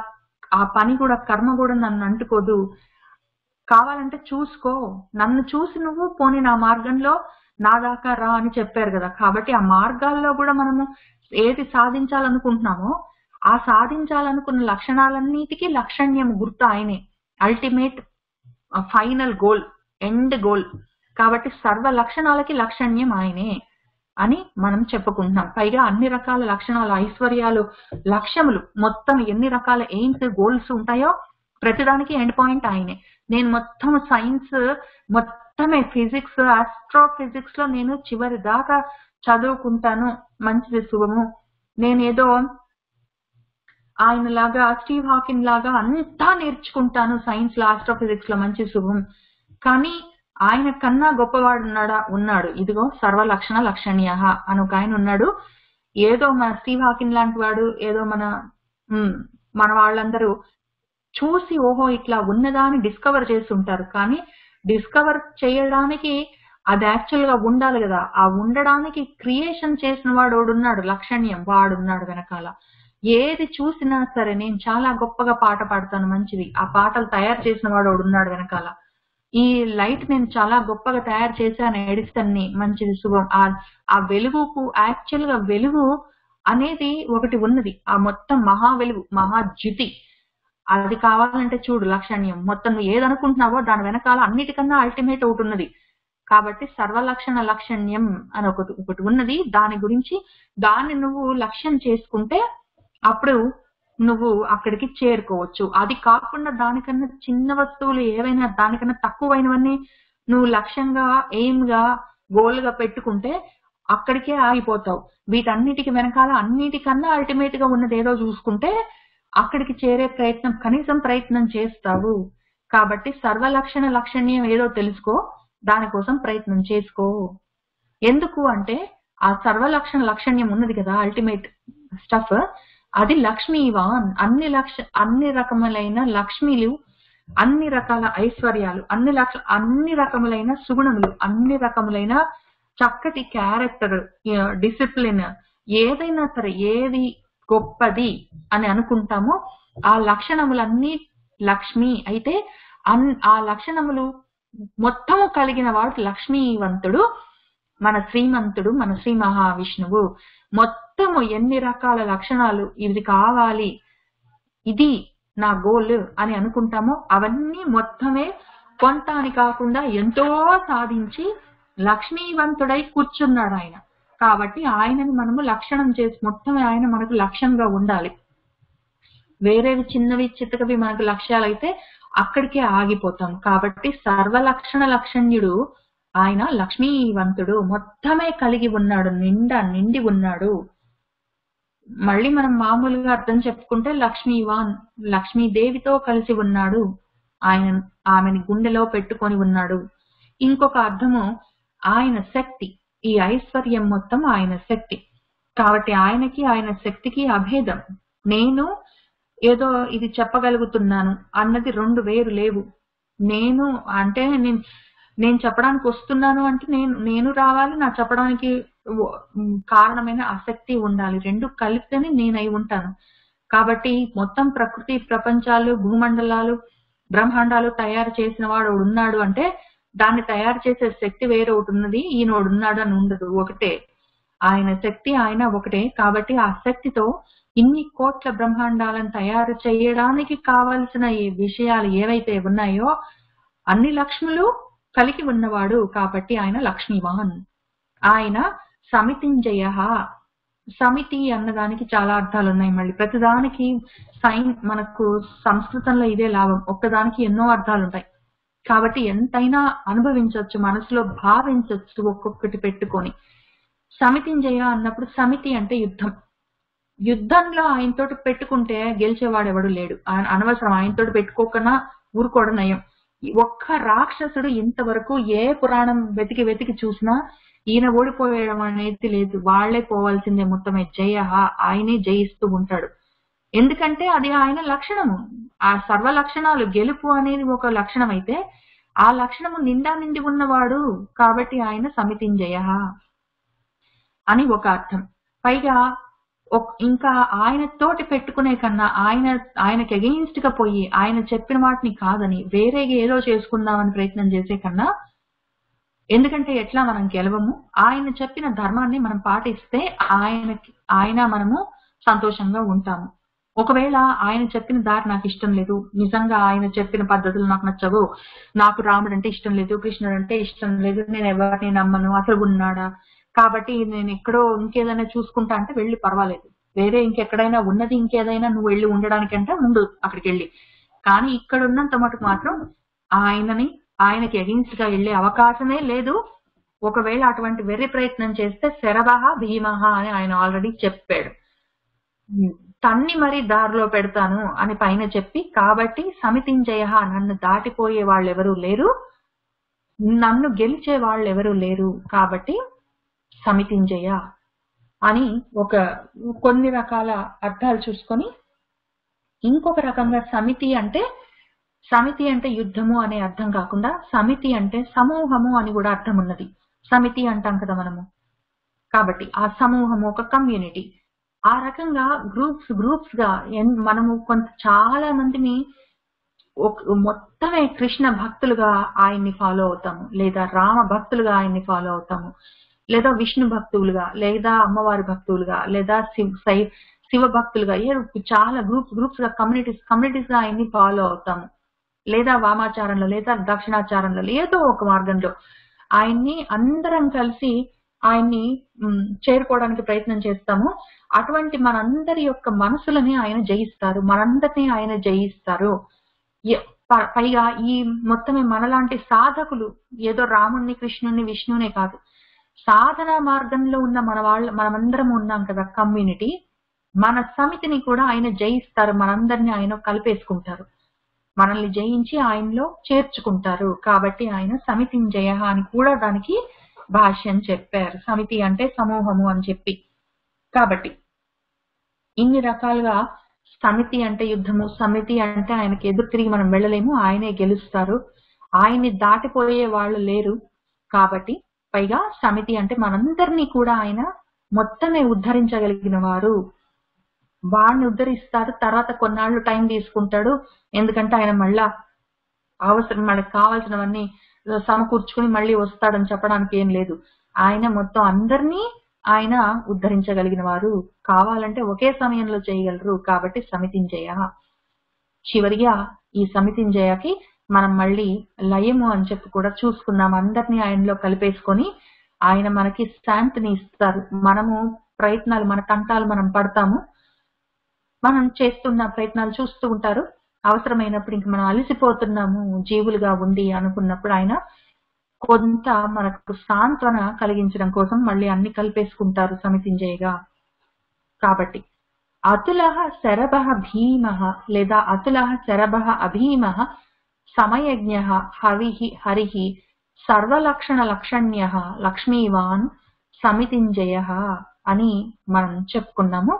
ఆ పని కూడా, కర్మ కూడా నన్ను అంటుకోదు. కావాలంటే చూసుకో, నన్ను చూసి నువ్వు పోనీ నా మార్గంలో నా దాకా రా అని చెప్పారు కదా. కాబట్టి ఆ మార్గాల్లో కూడా మనము ఏది సాధించాలనుకుంటున్నామో ఆ సాధించాలనుకున్న లక్షణాలన్నిటికీ లక్షణ్యం, గుర్తు ఆయనే. Ultimate final goal, end goal. కాబట్టి సర్వ లక్షణాలకి లక్షణ్యం ఆయనే అని మనం చెప్పుకుంటున్నాం. పైగా అన్ని రకాల లక్షణాలు, ఐశ్వర్యాలు, లక్ష్యములు, మొత్తం ఎన్ని రకాల ఎయిమ్స్, గోల్స్ ఉంటాయో ప్రతిదానికి ఎండ్ పాయింట్ ఆయనే. నేను మొత్తం సైన్స్ మొత్తమే, ఫిజిక్స్, ఆస్ట్రోఫిజిక్స్ లో నేను చివరి దాకా చదువుకుంటాను, మంచిది శుభము. నేనేదో ఆయన లాగా, స్టీవ్ హాకిన్ లాగా అంతా నేర్చుకుంటాను సైన్స్ లో, ఆస్ట్రోఫిజిక్స్ లో, మంచి శుభం. కానీ ఆయన కన్నా గొప్పవాడు ఉన్నాడు. ఇదిగో సర్వలక్షణ లక్షణ్య అని ఒక ఆయన ఉన్నాడు. ఏదో మన స్టీవ్ హాకిన్ లాంటి వాడు, ఏదో మన వాళ్ళందరూ చూసి ఓహో ఇట్లా ఉన్నదా అని డిస్కవర్ చేస్తుంటారు. కానీ డిస్కవర్ చేయడానికి అది యాక్చువల్ గా ఉండాలి కదా. ఆ ఉండడానికి క్రియేషన్ చేసిన వాడు ఉన్నాడు, లక్షణ్యం, వాడున్నాడు వెనకాల. ఏది చూసినా సరే నేను చాలా గొప్పగా పాట పాడతాను, మంచిది, ఆ పాటలు తయారు చేసిన వాడు ఉన్నాడు వెనకాల. ఈ లైట్ నేను చాలా గొప్పగా తయారు చేశాను, ఎడిసన్ ని, మంచిది శుభం. ఆ వెలుగుకు యాక్చువల్ గా వెలుగు అనేది ఒకటి ఉన్నది, ఆ మొత్తం మహా వెలుగు, మహాజ్యుతి. అది కావాలంటే చూడు లక్షణ్యం. మొత్తం నువ్వు ఏదనుకుంటున్నావో దాని వెనకాల అన్నిటికన్నా అల్టిమేట్ ఒకటి ఉన్నది. కాబట్టి సర్వలక్షణ లక్షణ్యం అని ఒకటి ఉన్నది. దాని గురించి దాన్ని నువ్వు లక్ష్యం చేసుకుంటే అప్పుడు నువ్వు అక్కడికి చేరుకోవచ్చు. అది కాకుండా దానికన్నా చిన్న వస్తువులు ఏవైనా, దానికన్నా తక్కువైనవన్నీ నువ్వు లక్ష్యంగా, ఎయిమ్ గా, గోల్ గా పెట్టుకుంటే అక్కడికే ఆగిపోతావు. వీటన్నిటికి వెనకాల అన్నిటికన్నా అల్టిమేట్ గా ఉన్నది ఏదో చూసుకుంటే అక్కడికి చేరే ప్రయత్నం, కనీసం ప్రయత్నం చేస్తావు. కాబట్టి సర్వలక్షణ లక్షణ్యం ఏదో తెలుసుకో, దానికోసం ప్రయత్నం చేసుకో. ఎందుకు అంటే ఆ సర్వలక్షణ లక్షణ్యం ఉన్నది కదా, అల్టిమేట్ స్టఫ్, అది లక్ష్మీవాన్. అన్ని రకములైన లక్ష్మీలు, అన్ని రకాల ఐశ్వర్యాలు, అన్ని రకములైన సుగుణములు, అన్ని రకములైన చక్కటి క్యారెక్టర్, డిసిప్లిన్, ఏదైనా సరే ఏది గొప్పది అని అనుకుంటామో ఆ లక్షణములన్నీ లక్ష్మి అయితే, ఆ లక్షణములు మొత్తము కలిగిన వాడు లక్ష్మీవంతుడు, మన శ్రీమంతుడు, మన శ్రీ మహావిష్ణువు. మొత్తం మొత్తము ఎన్ని రకాల లక్షణాలు ఇది కావాలి, ఇది నా గోల్ అని అనుకుంటామో అవన్నీ మొత్తమే కొంత అని కాకుండా ఎంతో సాధించి లక్ష్మీవంతుడై కూర్చున్నాడు ఆయన. కాబట్టి ఆయనని మనము లక్షణం చేసి మొత్తమే ఆయన మనకు లక్ష్యంగా ఉండాలి. వేరేవి చిన్నవి చిత్తకవి మనకు లక్ష్యాలైతే అక్కడికే ఆగిపోతాం. కాబట్టి సర్వలక్షణ లక్షణ్యుడు ఆయన లక్ష్మీవంతుడు, మొత్తమే కలిగి ఉన్నాడు, నిండి ఉన్నాడు. మళ్ళీ మనం మామూలుగా అర్థం చెప్పుకుంటే లక్ష్మీవాన్, లక్ష్మీదేవితో కలిసి ఉన్నాడు, ఆయన ఆమెని గుండెలో పెట్టుకొని ఉన్నాడు. ఇంకొక అర్థము ఆయన శక్తి, ఈ ఐశ్వర్యం మొత్తం ఆయన శక్తి. కాబట్టి ఆయనకి ఆయన శక్తికి అభేదం. నేను ఏదో ఇది చెప్పగలుగుతున్నాను అన్నది రెండు వేరు లేవు. నేను అంటే నేను చెప్పడానికి వస్తున్నాను అంటే నేను రావాలి, నా చెప్పడానికి కారణమైన ఆసక్తి ఉండాలి. రెండు కలిపితేనే నేనై ఉంటాను. కాబట్టి మొత్తం ప్రకృతి ప్రపంచాలు, భూమండలాలు, బ్రహ్మాండాలు తయారు చేసిన వాడు ఉన్నాడు అంటే దాన్ని తయారు చేసే శక్తి వేరే ఒకటి ఉన్నది, ఈయనోడు ఉన్నాడు అని ఉండదు, ఒకటే. ఆయన శక్తి ఆయన ఒకటే. కాబట్టి ఆ శక్తితో ఇన్ని కోట్ల బ్రహ్మాండాలను తయారు చేయడానికి కావలసిన ఈ విషయాలు ఏవైతే ఉన్నాయో అన్ని లక్ష్ములు కలిగి ఉన్నవాడు. కాబట్టి ఆయన లక్ష్మీవాన్. ఆయన సమితింజయ. సమితి అన్నదానికి చాలా అర్థాలు ఉన్నాయి. మళ్ళీ ప్రతిదానికి మనకు సంస్కృతంలో ఇదే లాభం, ఒక్కదానికి ఎన్నో అర్థాలు ఉంటాయి. కాబట్టి ఎంతైనా అనుభవించవచ్చు, మనసులో భావించవచ్చు ఒక్కొక్కటి పెట్టుకొని. సమితింజయ అన్నప్పుడు సమితి అంటే యుద్ధం. యుద్ధంలో ఆయనతోటి పెట్టుకుంటే గెలిచేవాడు ఎవడు లేడు. అనవసరం, ఆయనతోటి పెట్టుకోకన్నా ఊరుకోవడం నయం. ఒక్క రాక్షసుడు ఇంతవరకు ఏ పురాణం వెతికి చూసినా ఈయన ఓడిపోయడం అనేది లేదు, వాళ్లే పోవాల్సిందే మొత్తమే. జయ, ఆయనే జయిస్తూ ఉంటాడు. ఎందుకంటే అది ఆయన లక్షణము. ఆ సర్వ లక్షణాలు, గెలుపు అనేది ఒక లక్షణం అయితే ఆ లక్షణము నిండి ఉన్నవాడు. కాబట్టి ఆయన సమితింజయ అని ఒక అర్థం. పైగా ఇంకా ఆయన తోటి పెట్టుకునే కన్నా ఆయనకి అగెయిన్స్ట్ గా పోయి ఆయన చెప్పిన వాటిని కాదని వేరేగా ఏదో చేసుకుందామని ప్రయత్నం చేసే కన్నా, ఎందుకంటే ఎట్లా మనం గెలవము, ఆయన చెప్పిన ధర్మాన్ని మనం పాటిస్తే ఆయన మనము సంతోషంగా ఉంటాము. ఒకవేళ ఆయన చెప్పిన దారి నాకు ఇష్టం లేదు, నిజంగా ఆయన చెప్పిన పద్ధతులు నాకు నచ్చవు, నాకు రాముడు అంటే ఇష్టం లేదు, కృష్ణుడు అంటే ఇష్టం లేదు, నేను ఎవరిని నమ్మను, అసలు ఉన్నాడా, కాబట్టి నేను ఎక్కడో ఇంకేదైనా చూసుకుంటా అంటే వెళ్ళి పర్వాలేదు, వేరే ఇంకెక్కడైనా ఉన్నది ఇంకేదైనా నువ్వు వెళ్ళి ఉండడానికంటే ఉండు అక్కడికి వెళ్ళి. కానీ ఇక్కడ ఉన్నంత మటుకు మాత్రం ఆయనకి అగెయిన్స్ట్ గా వెళ్లే అవకాశమే లేదు. ఒకవేళ అటువంటి వెర్రి ప్రయత్నం చేస్తే శరవహ భీమహ అని ఆయన ఆల్రెడీ చెప్పాడు. తన్ని మరి దారిలో పెడతాను అని పైన చెప్పి, కాబట్టి సమితింజయ, నన్ను దాటిపోయే వాళ్ళు ఎవరూ లేరు, నన్ను గెలిచే వాళ్ళు ఎవరూ లేరు, కాబట్టి సమితింజయ అని కొన్ని రకాల అర్థాలు చూసుకొని ఇంకొక రకంగా సమితి అంటే యుద్ధము అనే అర్థం కాకుండా సమితి అంటే సమూహము అని కూడా అర్థం ఉన్నది. సమితి అంటాం కదా మనము. కాబట్టి ఆ సమూహము ఒక కమ్యూనిటీ. ఆ రకంగా గ్రూప్స్ గా మనము చాలా మందిని మొత్తమే కృష్ణ భక్తులుగా ఆయన్ని ఫాలో అవుతాము, లేదా రామ భక్తులుగా ఆయన్ని ఫాలో అవుతాము, లేదా విష్ణు భక్తులుగా, లేదా అమ్మవారి భక్తులుగా, లేదా శివ భక్తులుగా, చాలా గ్రూప్స్ గా కమ్యూనిటీస్ గా ఆయన్ని ఫాలో అవుతాము. లేదా వామాచారంలో, లేదా దక్షిణాచారంలో, ఏదో ఒక మార్గంలో ఆయన్ని అందరం కలిసి ఆయన్ని చేరుకోవడానికి ప్రయత్నం చేస్తాము. అటువంటి మనందరి యొక్క మనసులని ఆయన జయిస్తారు, మనందరినీ ఆయన జయిస్తారు. పైగా ఈ మొత్తమే మనలాంటి సాధకులు, ఏదో రాముణ్ణి, కృష్ణుణ్ణి, విష్ణునే కాదు, సాధన మార్గంలో ఉన్న మనమందరం ఉన్నాం కదా కమ్యూనిటీ, మన సమితిని కూడా ఆయన జయిస్తారు, మనందరినీ ఆయన కలిపేసుకుంటారు, మనల్ని జయించి ఆయనలో చేర్చుకుంటారు. కాబట్టి ఆయన సమితింజయ అని కూడా దానికి భాష్యం చెప్పారు. సమితి అంటే సమూహము అని చెప్పి. కాబట్టి ఇన్ని రకాలుగా సమితి అంటే యుద్ధము, సమితి అంటే ఆయనకి ఎదురు తిరిగి మనం వెళ్ళలేము, ఆయనే గెలుస్తారు, ఆయన్ని దాటిపోయే వాళ్ళు లేరు. కాబట్టి పైగా సమితి అంటే మనందరినీ కూడా ఆయన మొత్తమే ఉద్ధరించగలిగిన వారు. వాడిని ఉద్ధరిస్తారు, తర్వాత కొన్నాళ్ళు టైం తీసుకుంటాడు, ఎందుకంటే ఆయన మళ్ళా మనకు కావాల్సినవన్నీ సమకూర్చుకుని మళ్ళీ వస్తాడని చెప్పడానికి ఏం లేదు. ఆయన మొత్తం అందరినీ ఆయన ఉద్ధరించగలిగిన వారు. కావాలంటే ఒకే సమయంలో చేయగలరు. కాబట్టి సమితింజయ. చివరిగా ఈ సమితింజయకి మనం మళ్ళీ లయము అని చెప్పి కూడా చూసుకున్నాం. అందరినీ ఆయనలో కలిపేసుకొని ఆయన మనకి శాంతిని ఇస్తారు. మనము ప్రయత్నాలు, మన తంటాలు మనం పడతాము. మనం చేస్తున్న ప్రయత్నాలు చూస్తూ ఉంటారు. అవసరమైనప్పుడు ఇంక మనం అలసిపోతున్నాము జీవులుగా ఉండి అనుకున్నప్పుడు ఆయన కొంత మనకు సాంత్వన కలిగించడం కోసం మళ్ళీ అన్ని కలిపేసుకుంటారు సమితింజయగా. కాబట్టి అతులః శరభః భీమః లేదా అతులః శరభః అభీమః సమయజ్ఞః హరిః సర్వలక్షణ లక్షణ్యః లక్ష్మీవాన్ సమితింజయః అని మనం చెప్పుకున్నాము.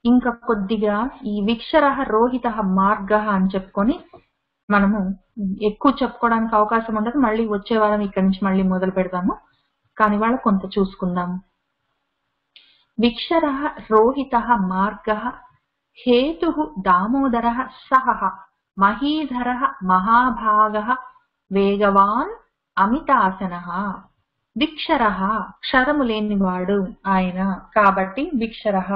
ఇంకా కొద్దిగా ఈ విక్షరః రోహితః మార్గః అని చెప్పుకొని మనము ఎక్కువ చెప్పుకోవడానికి అవకాశం ఉండదు. మళ్ళీ వచ్చే వారం ఇక్కడి నుంచి మళ్ళీ మొదలు పెడదాము. కానీ వాళ్ళ కొంత చూసుకుందాము. విక్షరః రోహితః మార్గః హేతుః దామోదరః సహః మహీధరః మహాభాగః వేగవాన్ అమితాసనః. విక్షరః క్షరము లేనివాడు ఆయన. కాబట్టి విక్షరః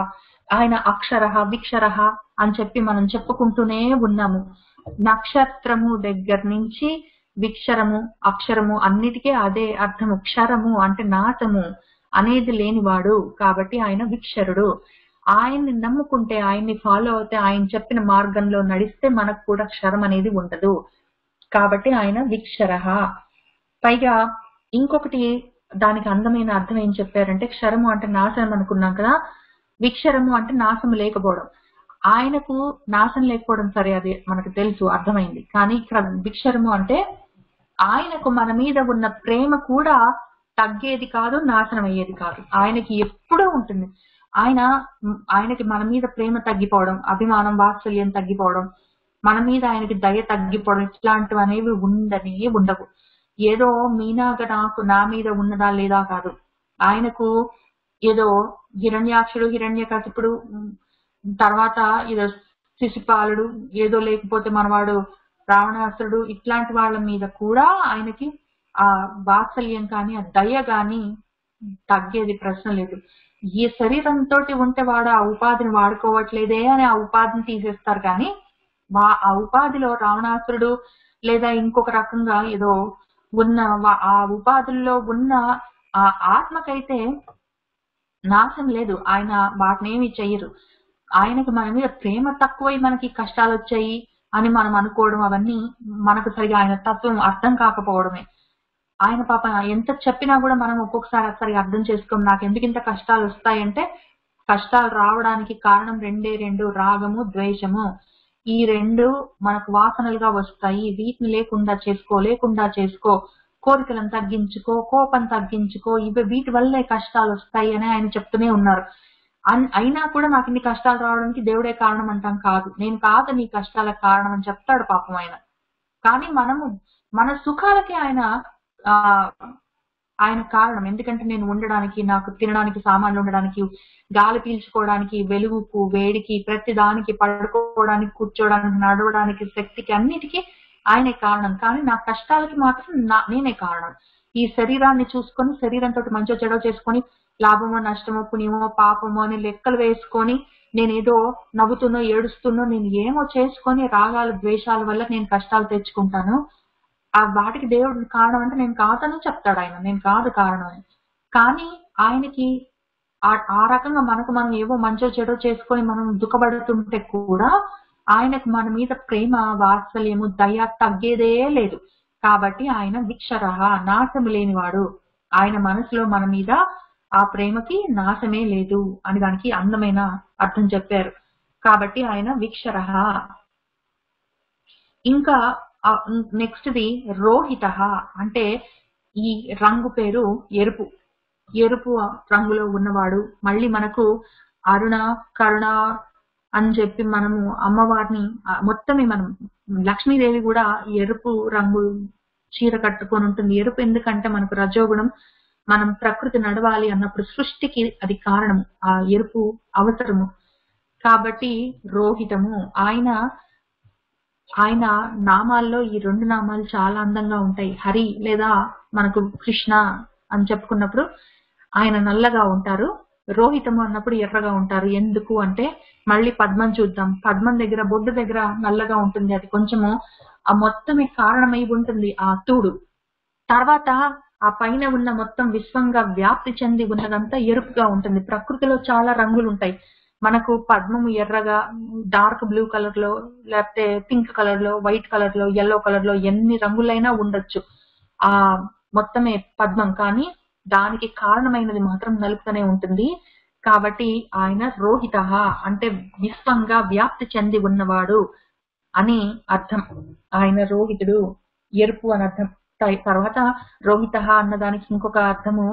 ఆయన అక్షరః విక్షరః అని చెప్పి మనం చెప్పుకుంటూనే ఉన్నాము. నక్షత్రము దగ్గర నుంచి విక్షరము అక్షరము అన్నిటికీ అదే అర్థము. క్షరము అంటే నాశము అనేది లేనివాడు. కాబట్టి ఆయన విక్షరుడు. ఆయన్ని నమ్ముకుంటే, ఆయన్ని ఫాలో అవుతే, ఆయన చెప్పిన మార్గంలో నడిస్తే మనకు కూడా క్షరం అనేది ఉండదు. కాబట్టి ఆయన విక్షరః. పైగా ఇంకొకటి దానికి అందమైన అర్థం ఏం చెప్పారంటే, క్షరము అంటే నాశనం అనుకున్నాం కదా, విక్షరము అంటే నాశం లేకపోవడం. ఆయనకు నాశం లేకపోవడం సరే, అది మనకు తెలుసు, అర్థమైంది. కానీ ఇక్కడ విక్షరము అంటే ఆయనకు మన మీద ఉన్న ప్రేమ కూడా తగ్గేది కాదు, నాశనం అయ్యేది కాదు. ఆయనకి ఎప్పుడూ ఉంటుంది. ఆయనకి మన మీద ప్రేమ తగ్గిపోవడం, అభిమానం వాత్సల్యం తగ్గిపోవడం, మన మీద ఆయనకి దయ తగ్గిపోవడం, ఇట్లాంటివి అనేవి ఉండవు. ఏదో మీనాగా నా మీద ఉన్నదా లేదా కాదు. ఆయనకు ఏదో హిరణ్యాక్షుడు, హిరణ్యకశిపుడు, తర్వాత ఏదో శిశుపాలుడు, ఏదో లేకపోతే మనవాడు రావణాసురుడు, ఇట్లాంటి వాళ్ళ మీద కూడా ఆయనకి ఆ వాత్సల్యం కానీ ఆ దయ కానీ తగ్గేది ప్రశ్న లేదు. ఈ శరీరంతో ఉంటే వాడు ఆ ఉపాధిని వాడుకోవట్లేదే అని ఆ ఉపాధిని తీసేస్తారు. కానీ ఆ ఉపాధిలో రావణాసురుడు లేదా ఇంకొక రకంగా ఏదో ఉన్న ఆ ఉపాధుల్లో ఉన్న ఆ ఆత్మకైతే నాశం లేదు. ఆయన వాటిని ఏమి చెయ్యరు. ఆయనకి మన మీద ప్రేమ తక్కువై మనకి కష్టాలు వచ్చాయి అని మనం అనుకోవడం, అవన్నీ మనకు సరిగా ఆయన తత్వం అర్థం కాకపోవడమే. ఆయన పాప ఎంత చెప్పినా కూడా మనం ఒక్కొక్కసారి సరిగా అర్థం చేసుకోం. నాకు ఎందుకు ఇంత కష్టాలు వస్తాయంటే, కష్టాలు రావడానికి కారణం రెండు, రాగము ద్వేషము. ఈ రెండు మనకు వాసనలుగా వస్తాయి. వీటిని లేకుండా చేసుకో, కోరికలను తగ్గించుకో, కోపం తగ్గించుకో, వీటి వల్లే కష్టాలు వస్తాయి అని ఆయన చెప్తూనే ఉన్నారు. అయినా కూడా నాకు ఇన్ని కష్టాలు రావడానికి దేవుడే కారణం అంటాం కాదు. నేను కాదు నీ కష్టాలకు కారణం అని చెప్తాడు పాపం ఆయన. కానీ మనము మన సుఖాలకి ఆయన కారణం. ఎందుకంటే నేను ఉండడానికి, నాకు తినడానికి సామాన్లు ఉండడానికి, గాలి పీల్చుకోవడానికి, వెలుగుకు వేడికి, ప్రతి దానికి, పడుకోవడానికి, కూర్చోడానికి, నడవడానికి, శక్తికి, అన్నిటికీ ఆయనే కారణం. కానీ నా కష్టాలకి మాత్రం నేనే కారణం. ఈ శరీరాన్ని చూసుకొని, శరీరంతో మంచో చెడో చేసుకొని, లాభమో నష్టమో పుణ్యమో పాపమో అని లెక్కలు వేసుకొని, నేనేదో నవ్వుతున్నో ఏడుస్తున్నో నేను ఏమో చేసుకొని రాగాలు ద్వేషాల వల్ల నేను కష్టాలు తెచ్చుకుంటాను. ఆ వాటికి దేవుడు కారణం అంటే నేను కాదని చెప్తాడు ఆయన. నేను కాదు కారణం అని. కానీ ఆయనకి ఆ రకంగా మనకు మనం ఏవో మంచో చెడో చేసుకొని మనం దుఃఖపడుతుంటే కూడా ఆయనకు మన మీద ప్రేమ వాత్సల్యము దయ తగ్గేదే లేదు. కాబట్టి ఆయన విక్షరః, నాశము లేనివాడు. ఆయన మనసులో మన మీద ఆ ప్రేమకి నాశమే లేదు అని దానికి అందమైన అర్థం చెప్పారు. కాబట్టి ఆయన విక్షరః. ఇంకా నెక్స్ట్ ది రోహితః అంటే ఈ రంగు పేరు ఎరుపు. ఎరుపు రంగులో ఉన్నవాడు. మళ్ళీ మనకు అరుణ, కరుణ అని చెప్పి మనము అమ్మవారిని మొత్తమే మనం లక్ష్మీదేవి కూడా ఎరుపు రంగు చీర కట్టుకొని ఉంటుంది. ఎరుపు ఎందుకంటే మనకు రజోగుణం, మనం ప్రకృతి నడవాలి అన్నప్పుడు సృష్టికి అది కారణము. ఆ ఎరుపు అవసరము. కాబట్టి రోహితము. ఆయన నామాల్లో ఈ రెండు నామాలు చాలా అందంగా ఉంటాయి. హరి లేదా మనకు కృష్ణ అని చెప్పుకున్నప్పుడు ఆయన నల్లగా ఉంటారు. రోహితము అన్నప్పుడు ఎర్రగా ఉంటారు. ఎందుకు అంటే మళ్ళీ పద్మం చూద్దాం. పద్మం దగ్గర బొడ్డు దగ్గర నల్లగా ఉంటుంది. అది కొంచెము ఆ మొత్తమే కారణమై ఉంటుంది ఆ తూడు. తర్వాత ఆ పైన ఉన్న మొత్తం విశ్వంగా వ్యాప్తి చెంది ఉన్నదంతా ఎరుపుగా ఉంటుంది. ప్రకృతిలో చాలా రంగులు ఉంటాయి. మనకు పద్మము ఎర్రగా, డార్క్ బ్లూ కలర్ లో, లేకపోతే పింక్ కలర్ లో, వైట్ కలర్ లో, యెల్లో కలర్ లో ఎన్ని రంగులైనా ఉండొచ్చు ఆ మొత్తమే పద్మం. కానీ దానికి కారణమైనది మాత్రం నలుపుగానే ఉంటుంది. కాబట్టి ఆయన రోహిత అంటే విశ్వంగా వ్యాప్తి చెంది ఉన్నవాడు అని అర్థం. ఆయన రోహితుడు, ఎరుపు అని అర్థం. తర్వాత రోహిత అన్నదానికి ఇంకొక అర్థము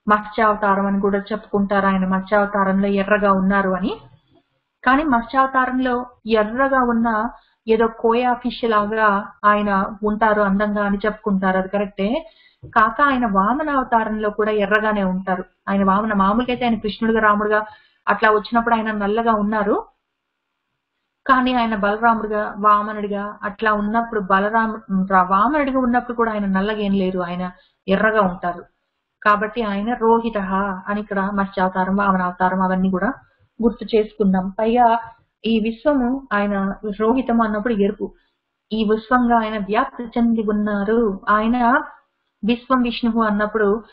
మత్స్యావతారం అని కూడా చెప్పుకుంటారు. ఆయన మత్స్యావతారంలో ఎర్రగా ఉన్నారు అని. కానీ మత్స్యావతారంలో ఎర్రగా ఉన్న ఏదో కోయా ఫిష్ లాగా ఆయన ఉంటారు అందంగా అని చెప్పుకుంటారు. అది కరెక్టే. కాక ఆయన వామన అవతారంలో కూడా ఎర్రగానే ఉంటారు. ఆయన వామన మామూలుగా అయితే ఆయన కృష్ణుడిగా రాముడుగా అట్లా వచ్చినప్పుడు ఆయన నల్లగా ఉన్నారు. కానీ ఆయన బలరాముడిగా వామనుడిగా అట్లా ఉన్నప్పుడు వామనుడిగా ఉన్నప్పుడు కూడా ఆయన నల్లగా ఏం లేరు. ఆయన ఎర్రగా ఉంటారు. కాబట్టి ఆయన రోహిత అని ఇక్కడ మత్స్యావతారం, వామనావతారం అవన్నీ కూడా గుర్తు చేసుకుందాం. పైగా ఈ విశ్వము ఆయన రోహితము అన్నప్పుడు ఎరుపు. ఈ విశ్వంగా ఆయన వ్యాప్తి చెంది ఉన్నారు. ఆయన విశ్వం విష్ణువు అన్నప్పుడు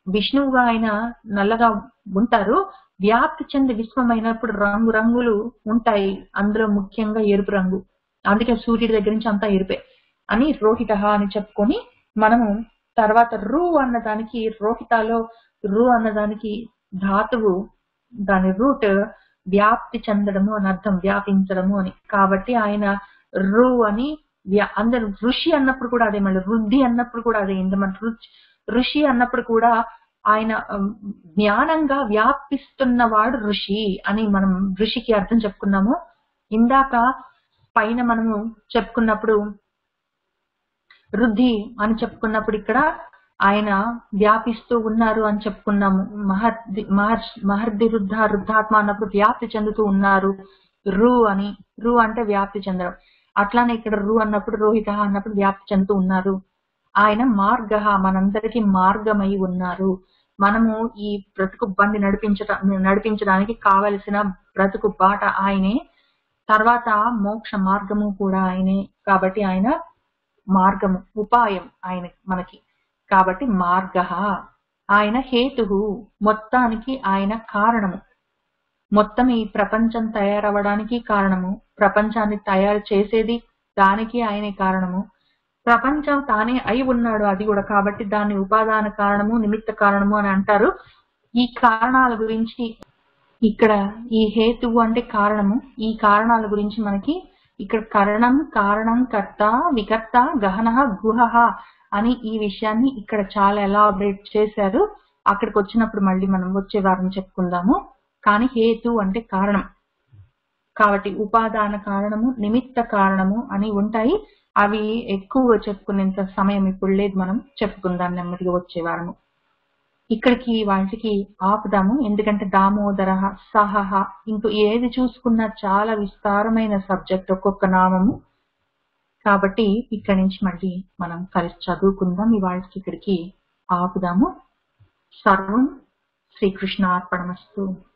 విష్ణువుగా ఆయన నల్లగా ఉంటారు. వ్యాప్తి చెంది విశ్వం అయినప్పుడు రంగు రంగులు ఉంటాయి. అందులో ముఖ్యంగా ఎరుపు రంగు. అందుకే సూర్యుడి దగ్గర నుంచి అంతా ఎరుపే అని రోహిత అని చెప్పుకొని మనము తర్వాత రు అన్నదానికి, రోహితలో రు అన్నదానికి ధాతువు, దాని రూట్ వ్యాప్తి చెందడము అని అర్థం, వ్యాపించడము అని. కాబట్టి ఆయన రు అని అందరు ఋషి అన్నప్పుడు కూడా అదే, మళ్ళీ వృద్ధి అన్నప్పుడు కూడా అదే. మన ఋషి అన్నప్పుడు కూడా ఆయన జ్ఞానంగా వ్యాపిస్తున్నవాడు ఋషి అని మనం ఋషికి అర్థం చెప్పుకున్నాము. ఇందాక పైన మనము చెప్పుకున్నప్పుడు వృద్ధి అని చెప్పుకున్నప్పుడు ఇక్కడ ఆయన వ్యాపిస్తూ ఉన్నారు అని చెప్పుకున్నాము. మహర్ది రుద్ధాత్మ అన్నప్పుడు వ్యాప్తి చెందుతూ ఉన్నారు రు అని. రు అంటే వ్యాప్తి చెందడం. అట్లానే ఇక్కడ రు అన్నప్పుడు, రోహిత అన్నప్పుడు వ్యాప్తి చెందుతూ ఉన్నారు. ఆయన మార్గ, మనందరికీ మార్గమై ఉన్నారు. మనము ఈ బ్రతుకు బండి నడిపించడానికి కావలసిన బ్రతుకు బాట ఆయనే. తర్వాత మోక్ష మార్గము కూడా ఆయనే. కాబట్టి ఆయన మార్గము, ఉపాయం ఆయన మనకి. కాబట్టి మార్గ. ఆయన హేతువు, మొత్తానికి ఆయన కారణము. మొత్తం ఈ ప్రపంచం తయారవడానికి కారణము, ప్రపంచాన్ని తయారు చేసేది దానికి ఆయనే కారణము. ప్రపంచం తానే అయి ఉన్నాడు అది కూడా. కాబట్టి దాన్ని ఉపాదాన కారణము, నిమిత్త కారణము అని అంటారు. ఈ కారణాల గురించి ఇక్కడ, ఈ హేతువు అంటే కారణము, ఈ కారణాల గురించి మనకి ఇక్కడ కరణం, కారణం, కర్త, వికర్త, గహన, గుహ అని ఈ విషయాన్ని ఇక్కడ చాలా ఎలాబరేట్ చేశారు. అక్కడికి వచ్చినప్పుడు మళ్ళీ మనం వచ్చే వారం చెప్పుకుందాము. కానీ హేతు అంటే కారణం. కాబట్టి ఉపాదాన కారణము, నిమిత్త కారణము అని ఉంటాయి. అవి ఎక్కువ చెప్పుకునేంత సమయం ఇప్పుడు లేదు, మనం చెప్పుకుందాం నెమ్మదిగా వచ్చే వారము. ఇక్కడికి వాటికి ఆపుదాము. ఎందుకంటే దామోదర, సహ, ఇంకో ఏది చూసుకున్నా చాలా విస్తారమైన సబ్జెక్ట్, ఒక్కొక్క నామము. కాబట్టి ఇక్కడి నుంచి మళ్ళీ మనం కలిసి చదువుకుందాం. ఇవాళకి ఇక్కడికి ఆపుదాము. సర్వం శ్రీకృష్ణార్పణమస్తు.